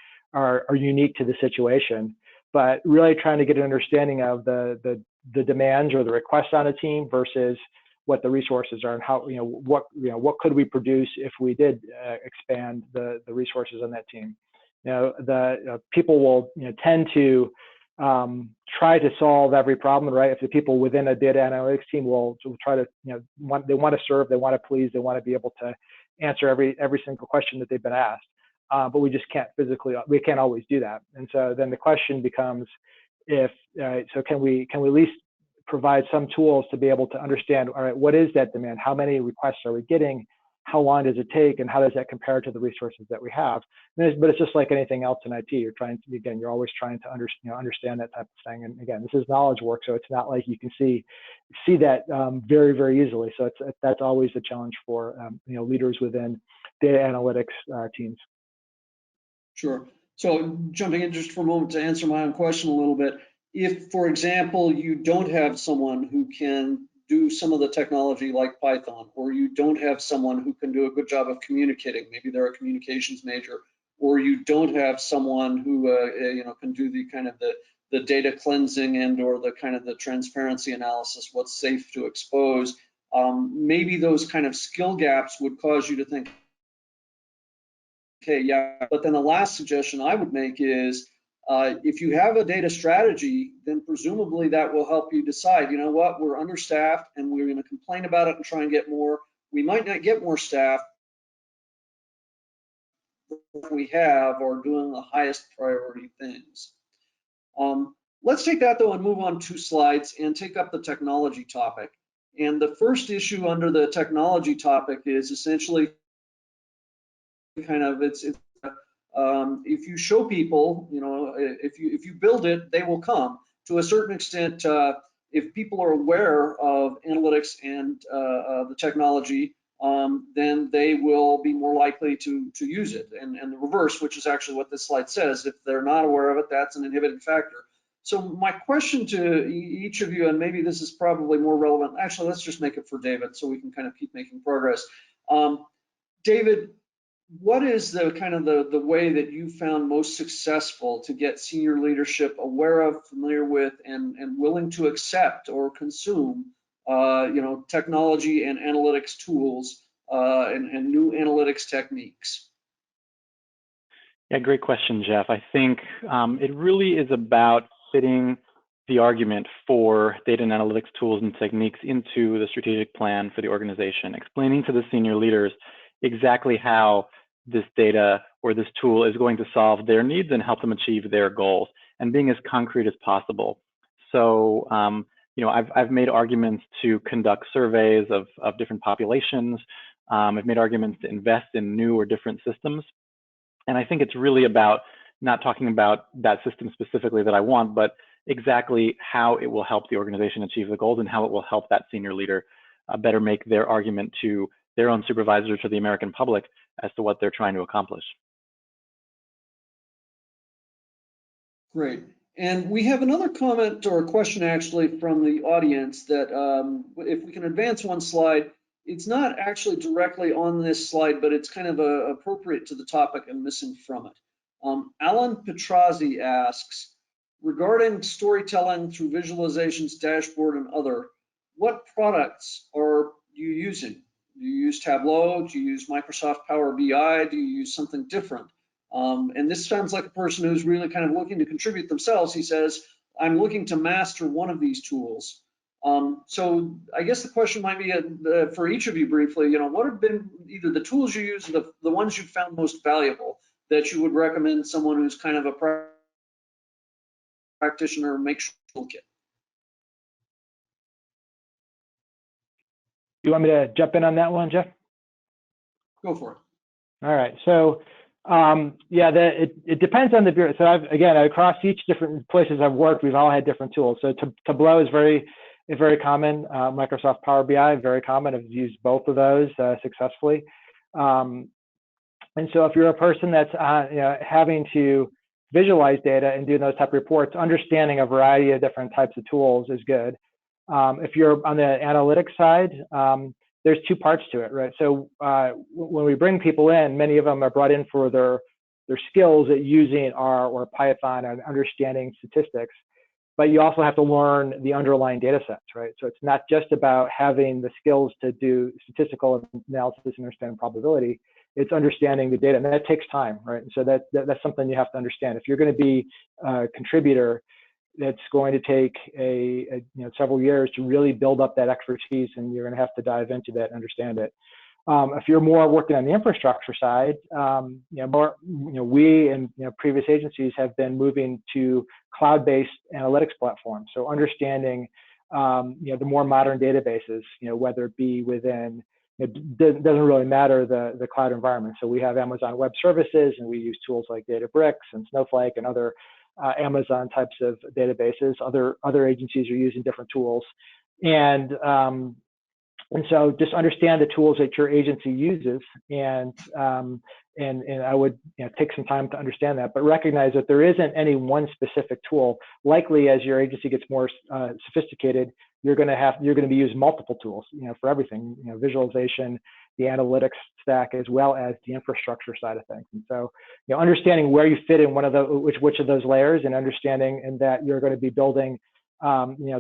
unique to the situation. But really trying to get an understanding of the demands or the requests on a team versus what the resources are, and how what could we produce if we did expand the resources on that team. People will tend to try to solve every problem, right? If the people within a data analytics team will try to, they want to serve, they want to please, they want to be able to answer every single question that they've been asked. But we just can't we can't always do that. And so then the question becomes, can we at least provide some tools to be able to understand, all right, what is that demand? How many requests are we getting? How long does it take? And how does that compare to the resources that we have? But it's just like anything else in IT. You're always trying to understand that type of thing. And again, this is knowledge work, so it's not like you can see that very, very easily. So that's always the challenge for leaders within data analytics teams. Sure. So jumping in just for a moment to answer my own question a little bit, if, for example, you don't have someone who can do some of the technology like Python, or you don't have someone who can do a good job of communicating, maybe they're a communications major, or you don't have someone who can do the kind of the data cleansing and or the kind of the transparency analysis, what's safe to expose, maybe those kind of skill gaps would cause you to think, okay, yeah. But then the last suggestion I would make is, if you have a data strategy, then presumably that will help you decide, you know what, we're understaffed and we're going to complain about it and try and get more. We might not get more staff. We have are doing the highest priority things. Let's take that though and move on 2 slides and take up the technology topic. And the first issue under the technology topic is essentially kind of if you show people, you know, if you build it, they will come. To a certain extent, if people are aware of analytics and the technology, then they will be more likely to use it. And the reverse, which is actually what this slide says, if they're not aware of it, that's an inhibiting factor. So my question to each of you, and maybe this is probably more relevant, actually, let's just make it for David so we can kind of keep making progress. David, what is the kind of the way that you found most successful to get senior leadership aware of, familiar with, and willing to accept or consume, you know, technology and analytics tools and new analytics techniques? Yeah, great question, Jeff. I think it really is about fitting the argument for data and analytics tools and techniques into the strategic plan for the organization, explaining to the senior leaders exactly how this data or this tool is going to solve their needs and help them achieve their goals, and being as concrete as possible. So, you know, I've made arguments to conduct surveys of different populations. I've made arguments to invest in new or different systems. And I think it's really about not talking about that system specifically that I want, but exactly how it will help the organization achieve the goals and how it will help that senior leader better make their argument to their own supervisor, to the American public, as to what they're trying to accomplish. Great. And we have another comment or a question actually from the audience that if we can advance 1 slide, it's not actually directly on this slide, but it's kind of appropriate to the topic and missing from it. Alan Petrazzi asks, regarding storytelling through visualizations, dashboard, and other, what products are you using? Do you use Tableau? Do you use Microsoft Power BI? Do you use something different? And this sounds like a person who's really kind of looking to contribute themselves. He says, I'm looking to master one of these tools. So I guess the question might be for each of you briefly, you know, what have been either the tools you use or the ones you found most valuable that you would recommend someone who's kind of a practitioner make sure toolkit? You want me to jump in on that one, Jeff? Go for it. All right. So yeah, it depends on the bureau. So again, across each different places I've worked, we've all had different tools. So Tableau is very common. Microsoft Power BI, very common. I've used both of those successfully. And so if you're a person that's you know, having to visualize data and do those type of reports, understanding a variety of different types of tools is good. If you're on the analytics side, there's 2 parts to it, right? So when we bring people in, many of them are brought in for their skills at using R or Python and understanding statistics, but you also have to learn the underlying data sets, right? So it's not just about having the skills to do statistical analysis and understand probability, it's understanding the data, and that takes time, right? And so that's something you have to understand. If you're going to be a contributor, it's going to take you know, several years to really build up that expertise, and you're going to have to dive into that and understand it. If you're more working on the infrastructure side, you know, we and previous agencies have been moving to cloud-based analytics platforms. So understanding the more modern databases, whether it be within, it doesn't really matter the cloud environment. So we have Amazon Web Services, and we use tools like Databricks and Snowflake and other Amazon types of databases. Other agencies are using different tools, and so just understand the tools that your agency uses, and I would take some time to understand that, but recognize that there isn't any one specific tool. Likely, as your agency gets more sophisticated, you're going to be using multiple tools, for everything, visualization, the analytics stack, as well as the infrastructure side of things. And so, understanding where you fit in one of which of those layers, and understanding that you're going to be building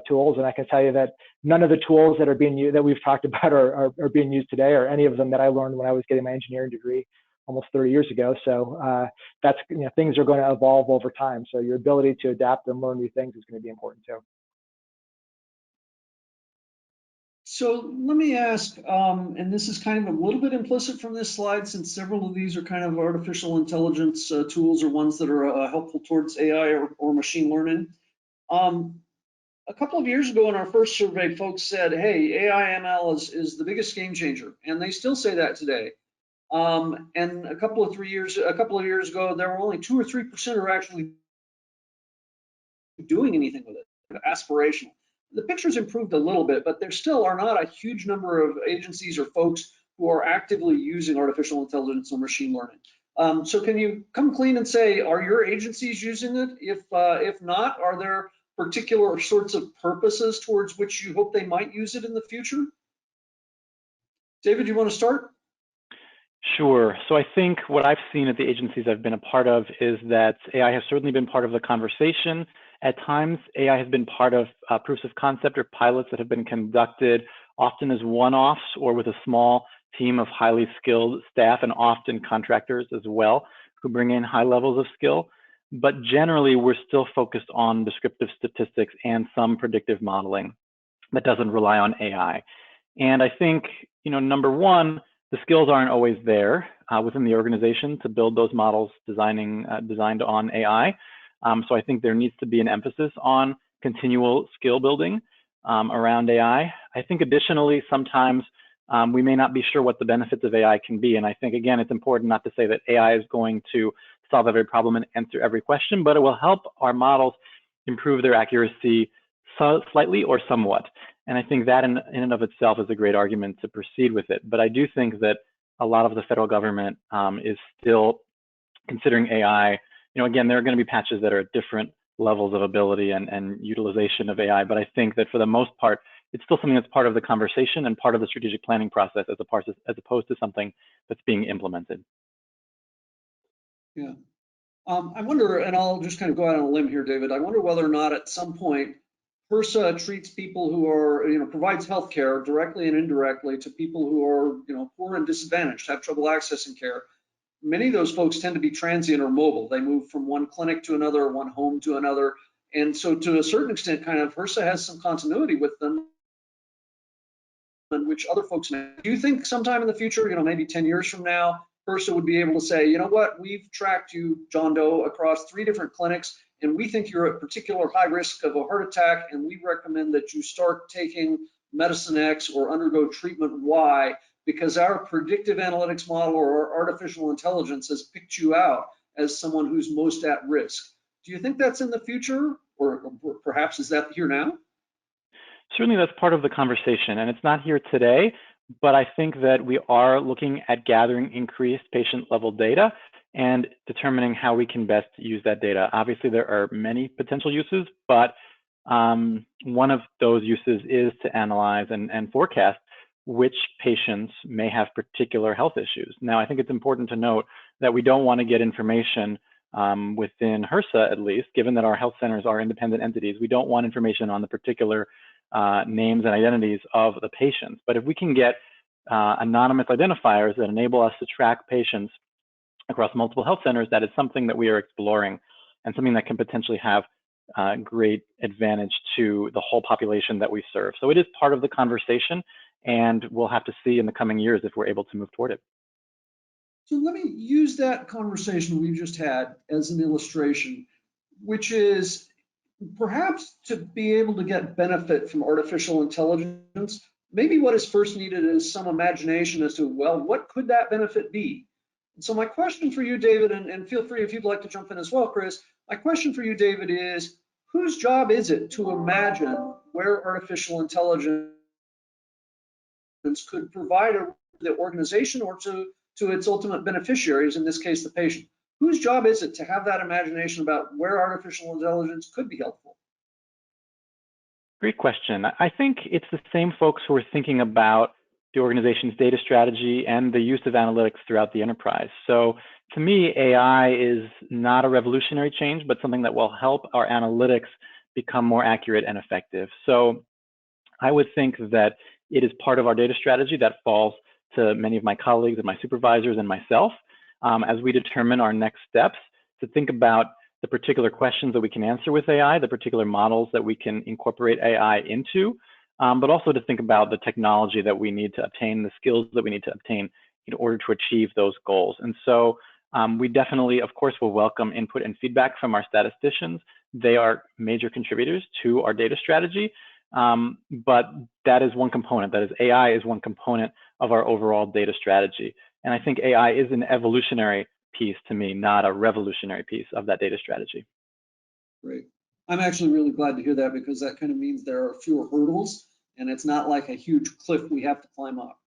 tools, and I can tell you that none of the tools that are being used, that we've talked about are being used today, or any of them that I learned when I was getting my engineering degree almost 30 years ago. So that's, things are going to evolve over time. So your ability to adapt and learn new things is going to be important too. So let me ask, and this is kind of a little bit implicit from this slide, since several of these are kind of artificial intelligence tools or ones that are helpful towards AI or machine learning. A couple of years ago in our first survey, folks said, hey, AI ML is the biggest game changer, and they still say that today. And a couple of years ago, there were only 2 or 3% are actually doing anything with it, aspirational. The picture's improved a little bit, but there still are not a huge number of agencies or folks who are actively using artificial intelligence or machine learning. So can you come clean and say, are your agencies using it? If not, are there particular sorts of purposes towards which you hope they might use it in the future? David, you want to start? Sure. So I think what I've seen at the agencies I've been a part of is that AI has certainly been part of the conversation. At times, AI has been part of proofs of concept or pilots that have been conducted, often as one-offs or with a small team of highly skilled staff, and often contractors as well, who bring in high levels of skill. But generally, we're still focused on descriptive statistics and some predictive modeling that doesn't rely on AI. And I think, number one, the skills aren't always there within the organization to build those models designed on AI. So I think there needs to be an emphasis on continual skill building around AI. I think additionally, sometimes we may not be sure what the benefits of AI can be. And I think, again, it's important not to say that AI is going to solve every problem and answer every question, but it will help our models improve their accuracy slightly or somewhat. And I think that in and of itself is a great argument to proceed with it. But I do think that a lot of the federal government is still considering AI. Again, there are going to be patches that are at different levels of ability and utilization of AI. But I think that for the most part, it's still something that's part of the conversation and part of the strategic planning process as opposed to something that's being implemented. Yeah. I wonder, and I'll just kind of go out on a limb here, David, I wonder whether or not at some point HRSA treats people who are, provides healthcare directly and indirectly to people who are, poor and disadvantaged, have trouble accessing care. Many of those folks tend to be transient or mobile. They move from one clinic to another, one home to another. And so to a certain extent, kind of HRSA has some continuity with them, which other folks may. Do you think sometime in the future, maybe 10 years from now, HRSA would be able to say, you know what, we've tracked you, John Doe, across 3 different clinics, and we think you're at particular high risk of a heart attack, and we recommend that you start taking medicine X or undergo treatment Y, because our predictive analytics model or our artificial intelligence has picked you out as someone who's most at risk. Do you think that's in the future, or perhaps is that here now? Certainly that's part of the conversation, and it's not here today, but I think that we are looking at gathering increased patient level data and determining how we can best use that data. Obviously, there are many potential uses, but one of those uses is to analyze and forecast which patients may have particular health issues. Now, I think it's important to note that we don't want to get information within HRSA, at least, given that our health centers are independent entities. We don't want information on the particular names and identities of the patients. But if we can get anonymous identifiers that enable us to track patients across multiple health centers, that is something that we are exploring and something that can potentially have great advantage to the whole population that we serve. So it is part of the conversation, and we'll have to see in the coming years if we're able to move toward it. So let me use that conversation we just had as an illustration, which is perhaps to be able to get benefit from artificial intelligence, maybe what is first needed is some imagination as to, well, what could that benefit be? And so my question for you, David, and feel free if you'd like to jump in as well, Chris, my question for you, David, is whose job is it to imagine where artificial intelligence could provide the organization or to its ultimate beneficiaries, in this case, the patient? Whose job is it to have that imagination about where artificial intelligence could be helpful? Great question. I think it's the same folks who are thinking about the organization's data strategy and the use of analytics throughout the enterprise. So to me, AI is not a revolutionary change, but something that will help our analytics become more accurate and effective. So I would think that it is part of our data strategy that falls to many of my colleagues and my supervisors and myself as we determine our next steps to think about the particular questions that we can answer with AI, the particular models that we can incorporate AI into, but also to think about the technology that we need to obtain, the skills that we need to obtain in order to achieve those goals. And so we definitely, of course, will welcome input and feedback from our statisticians. They are major contributors to our data strategy, but that is one component. That is, AI is one component of our overall data strategy. And I think AI is an evolutionary piece to me, not a revolutionary piece of that data strategy. Great. I'm actually really glad to hear that, because that kind of means there are fewer hurdles and it's not like a huge cliff we have to climb up.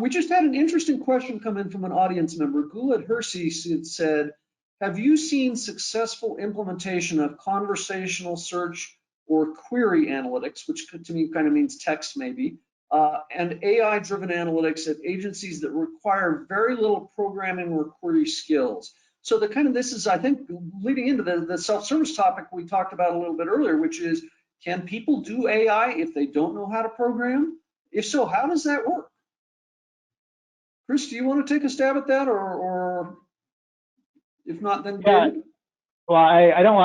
We just had an interesting question come in from an audience member. Guled Hersey said, have you seen successful implementation of conversational search or query analytics, which to me kind of means text maybe, and AI-driven analytics at agencies that require very little programming or query skills? So this is, I think, leading into the self-service topic we talked about a little bit earlier, which is, can people do AI if they don't know how to program? If so, how does that work? Chris, do you want to take a stab at that, or if not, then David? Well, I don't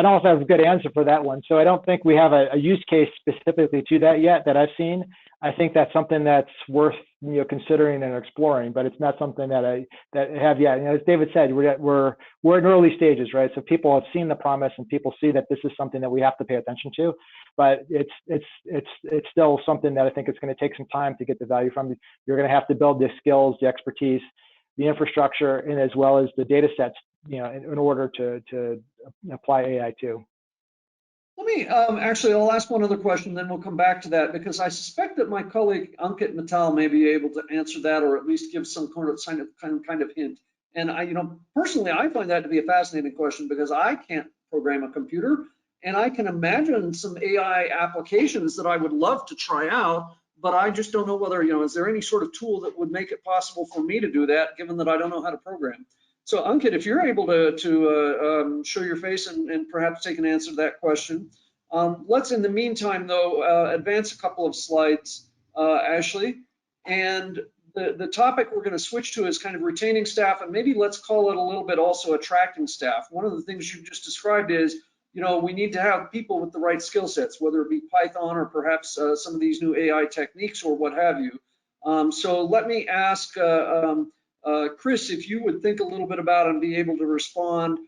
know if I have a good answer for that one. So I don't think we have a use case specifically to that yet that I've seen. I think that's something that's worth considering and exploring, but it's not something that I have yet. As David said, we're in early stages, right? So people have seen the promise and people see that this is something that we have to pay attention to, but it's still something that I think it's going to take some time to get the value from. You're going to have to build the skills, the expertise, the infrastructure, and as well as the data sets, in order to apply AI to. Let me I'll ask one other question, then we'll come back to that, because I suspect that my colleague Ankit Mittal may be able to answer that, or at least give some kind of hint. And personally, I find that to be a fascinating question, because I can't program a computer, and I can imagine some AI applications that I would love to try out, but I just don't know whether, is there any sort of tool that would make it possible for me to do that, given that I don't know how to program? So Ankit, if you're able to show your face and perhaps take an answer to that question. Let's, in the meantime, though, advance a couple of slides, Ashley. And the topic we're going to switch to is kind of retaining staff, and maybe let's call it a little bit also attracting staff. One of the things you just described is, we need to have people with the right skill sets, whether it be Python or perhaps some of these new AI techniques or what have you. So let me ask Chris, if you would think a little bit about and be able to respond,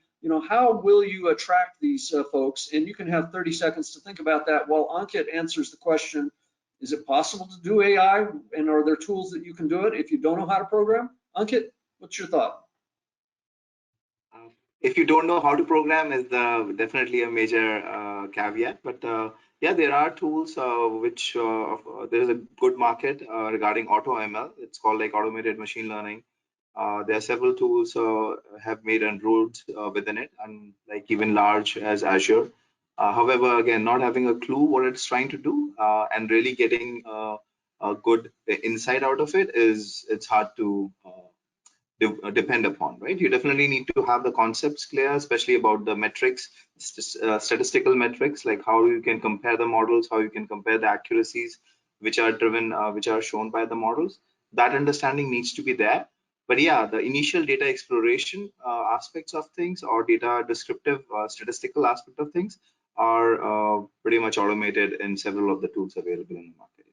how will you attract these folks? And you can have 30 seconds to think about that while Ankit answers the question, is it possible to do AI, and are there tools that you can do it if you don't know how to program? Ankit, what's your thought? If you don't know how to program is definitely a major caveat, but yeah, there are tools which there's a good market regarding AutoML. It's called like automated machine learning. There are several tools have made inroads within it, and like even large as Azure. However, again, not having a clue what it's trying to do and really getting a good insight out of it it's hard to depend upon, right? You definitely need to have the concepts clear, especially about the metrics, statistical metrics, like how you can compare the models, how you can compare the accuracies which are driven, which are shown by the models. That understanding needs to be there. But yeah, the initial data exploration aspects of things, or data descriptive statistical aspect of things, are pretty much automated in several of the tools available in the market.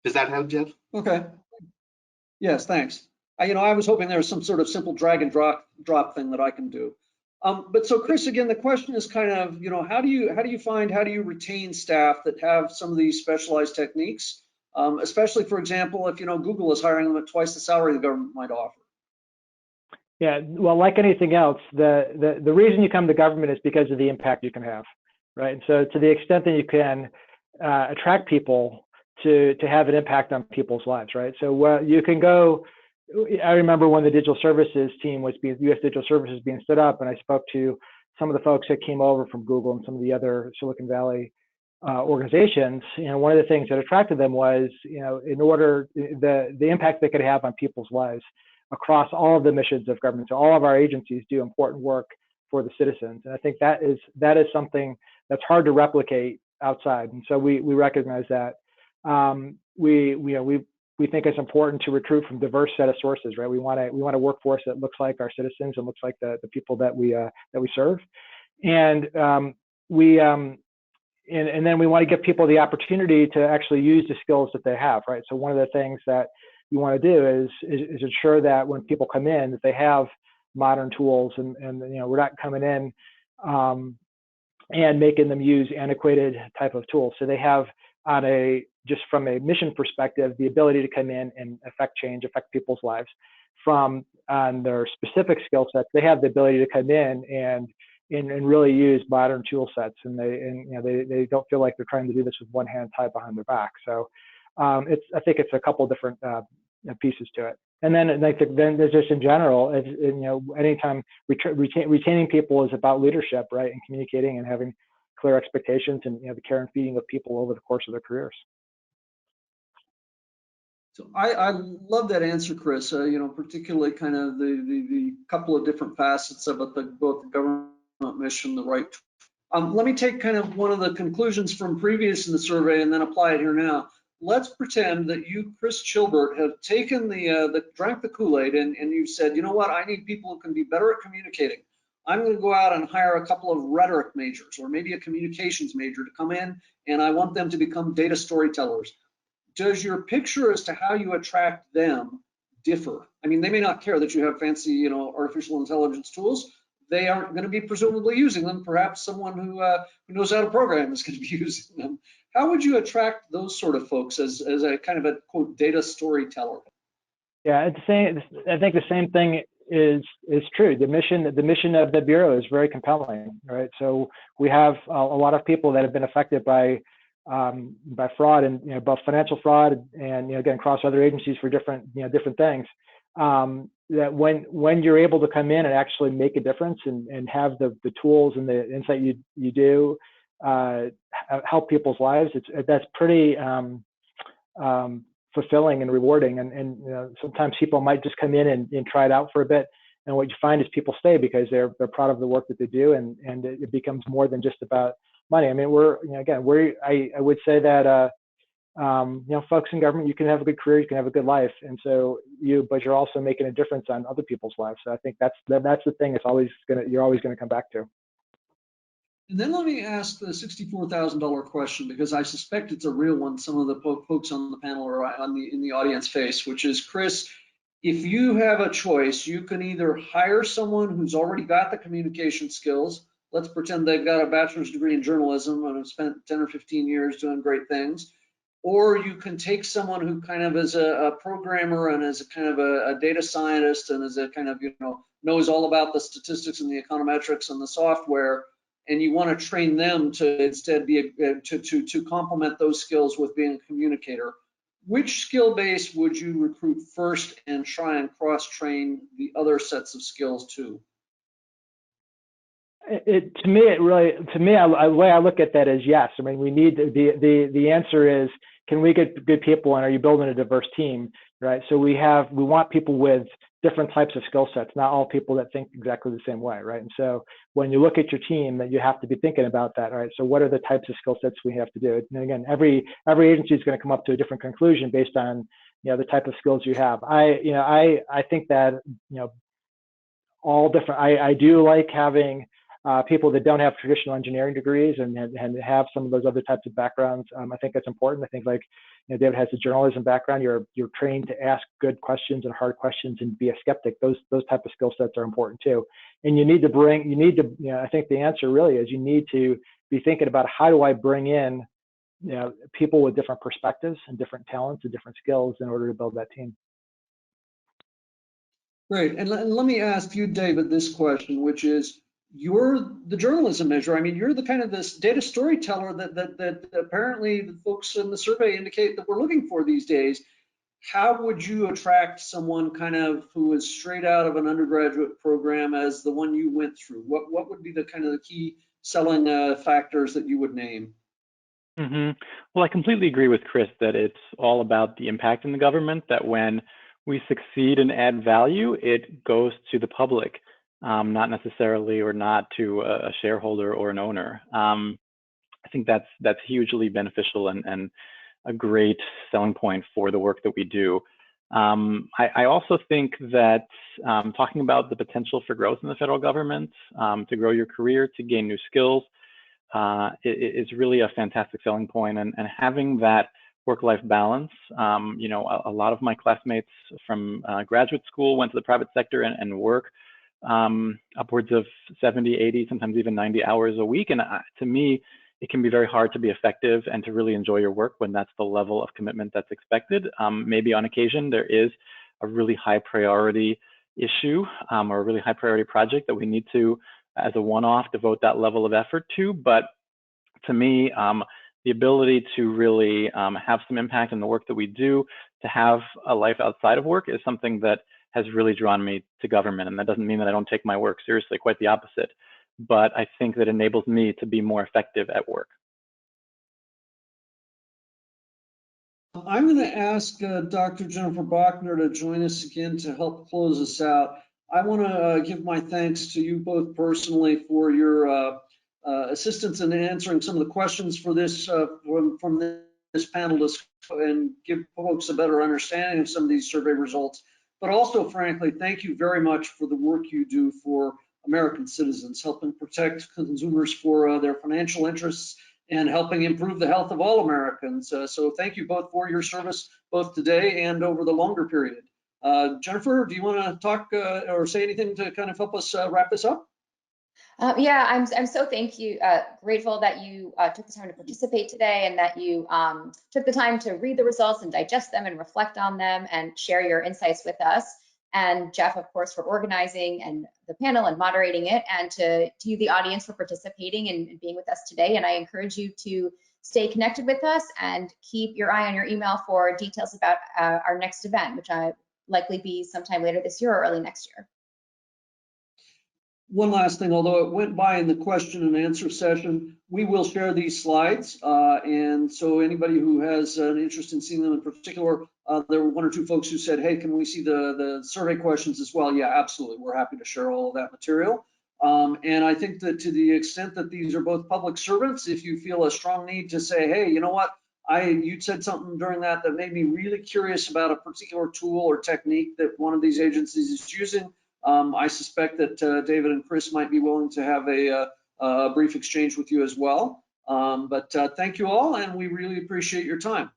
Does that help, Jeff? Okay. Yes, thanks. I was hoping there was some sort of simple drag and drop thing that I can do. But so Chris, again, the question is kind of, how do you retain staff that have some of these specialized techniques, especially, for example, if Google is hiring them at twice the salary the government might offer? Yeah, well, like anything else, the reason you come to government is because of the impact you can have, right? And so to the extent that you can attract people to have an impact on people's lives, right? So you can go, I remember when the digital services team was U.S. Digital Services being stood up, and I spoke to some of the folks that came over from Google and some of the other Silicon Valley organizations. One of the things that attracted them was, in order, the impact they could have on people's lives across all of the missions of government. So all of our agencies do important work for the citizens. And I think that is something that's hard to replicate outside. And so we recognize that. We think it's important to recruit from diverse set of sources, right? We want a workforce that looks like our citizens and looks like the people that we serve. And then we want to give people the opportunity to actually use the skills that they have, right? So one of the things that you want to do is ensure that when people come in, that they have modern tools, and we're not coming in and making them use antiquated type of tools. So they have, just from a mission perspective, the ability to come in and affect change, affect people's lives. On their specific skill sets, they have the ability to come in and really use modern tool sets, and they don't feel like they're trying to do this with one hand tied behind their back. So I think it's a couple of different pieces to it. And then there's just in general, anytime retaining people is about leadership, right, and communicating and having clear expectations, and the care and feeding of people over the course of their careers. So I love that answer, Chris. Particularly kind of the couple of different facets of it, both the government mission, the right. Let me take kind of one of the conclusions from previous in the survey and then apply it here now. Let's pretend that you, Chris Chilbert, have taken drank the Kool-Aid and you've said, you know what, I need people who can be better at communicating. I'm going to go out and hire a couple of rhetoric majors or maybe a communications major to come in, and I want them to become data storytellers. Does your picture as to how you attract them differ? I mean, they may not care that you have fancy, artificial intelligence tools. They aren't going to be presumably using them. Perhaps someone who knows how to program is going to be using them. How would you attract those sort of folks as a kind of a quote data storyteller? Yeah, I think the same thing is true. The mission of the Bureau is very compelling, right? So we have a lot of people that have been affected by fraud, and both financial fraud and again across other agencies for different things. That when you're able to come in and actually make a difference and have the tools and the insight you do help people's lives, that's pretty fulfilling and rewarding. And sometimes people might just come in and try it out for a bit, and what you find is people stay because they're proud of the work that they do, and it becomes more than just about money. I mean, I would say that folks in government, you can have a good career, you can have a good life, and so but you're also making a difference on other people's lives. So I think that's the thing. You're always gonna come back to. And then let me ask the $64,000 question, because I suspect it's a real one. Some of the folks on the panel or in the audience face, which is, Chris, if you have a choice, you can either hire someone who's already got the communication skills. Let's pretend they've got a bachelor's degree in journalism and have spent 10 or 15 years doing great things. Or you can take someone who kind of is a programmer and is a kind of a data scientist and is a kind of, knows all about the statistics and the econometrics and the software, and you want to train them to instead be to complement those skills with being a communicator. Which skill base would you recruit first and try and cross-train the other sets of skills to? To me, the way I look at that is yes. I mean, we need the answer is, can we get good people, and are you building a diverse team, right? So we want people with different types of skill sets, not all people that think exactly the same way, right? And so when you look at your team, that you have to be thinking about that, right? So what are the types of skill sets we have to do? And again, every agency is going to come up to a different conclusion based on the type of skills you have. I think that all different. I do like having people that don't have traditional engineering degrees and have some of those other types of backgrounds. I think that's important. I think David has a journalism background. You're trained to ask good questions and hard questions and be a skeptic. Those type of skill sets are important too. And I think the answer really is you need to be thinking about, how do I bring in people with different perspectives and different talents and different skills in order to build that team. Great. And let me ask you, David, this question, which is, you're the journalism measure. I mean, you're the kind of this data storyteller that apparently the folks in the survey indicate that we're looking for these days. How would you attract someone kind of who is straight out of an undergraduate program as the one you went through? What would be the kind of the key selling factors that you would name? Mm-hmm. Well, I completely agree with Chris that it's all about the impact in the government, that when we succeed and add value, it goes to the public. not necessarily or not to a shareholder or an owner. I think that's hugely beneficial and a great selling point for the work that we do. I also think that talking about the potential for growth in the federal government, to grow your career, to gain new skills, is really a fantastic selling point. And having that work-life balance, you know, a lot of my classmates from graduate school went to the private sector and work upwards of 70, 80, sometimes even 90 hours a week. And to me, it can be very hard to be effective and to really enjoy your work when that's the level of commitment that's expected. Maybe on occasion there is a really high priority issue or a really high priority project that we need to, as a one-off, devote that level of effort to. But to me, the ability to really have some impact in the work that we do, to have a life outside of work, is something that has really drawn me to government. And that doesn't mean that I don't take my work seriously, quite the opposite. But I think that enables me to be more effective at work. I'm going to ask Dr. Jennifer Bachner to join us again to help close us out. I want to give my thanks to you both personally for your assistance in answering some of the questions for this from this panel and give folks a better understanding of some of these survey results. But also, frankly, thank you very much for the work you do for American citizens, helping protect consumers for their financial interests and helping improve the health of all Americans. So thank you both for your service, both today and over the longer period. Jennifer, do you want to talk or say anything to kind of help us wrap this up? Yeah, I'm so grateful that you took the time to participate today, and that you took the time to read the results and digest them and reflect on them and share your insights with us. And Jeff, of course, for organizing and the panel and moderating it, and to you, the audience, for participating and being with us today. And I encourage you to stay connected with us and keep your eye on your email for details about our next event, which will likely be sometime later this year or early next year. One last thing, although it went by in the question and answer session, we will share these slides. And so anybody who has an interest in seeing them in particular, there were one or two folks who said, hey, can we see the survey questions as well? Yeah, absolutely. We're happy to share all of that material. And I think that to the extent that these are both public servants, if you feel a strong need to say, hey, you know what, you said something during that made me really curious about a particular tool or technique that one of these agencies is using, I suspect that David and Chris might be willing to have a brief exchange with you as well. But thank you all, and we really appreciate your time.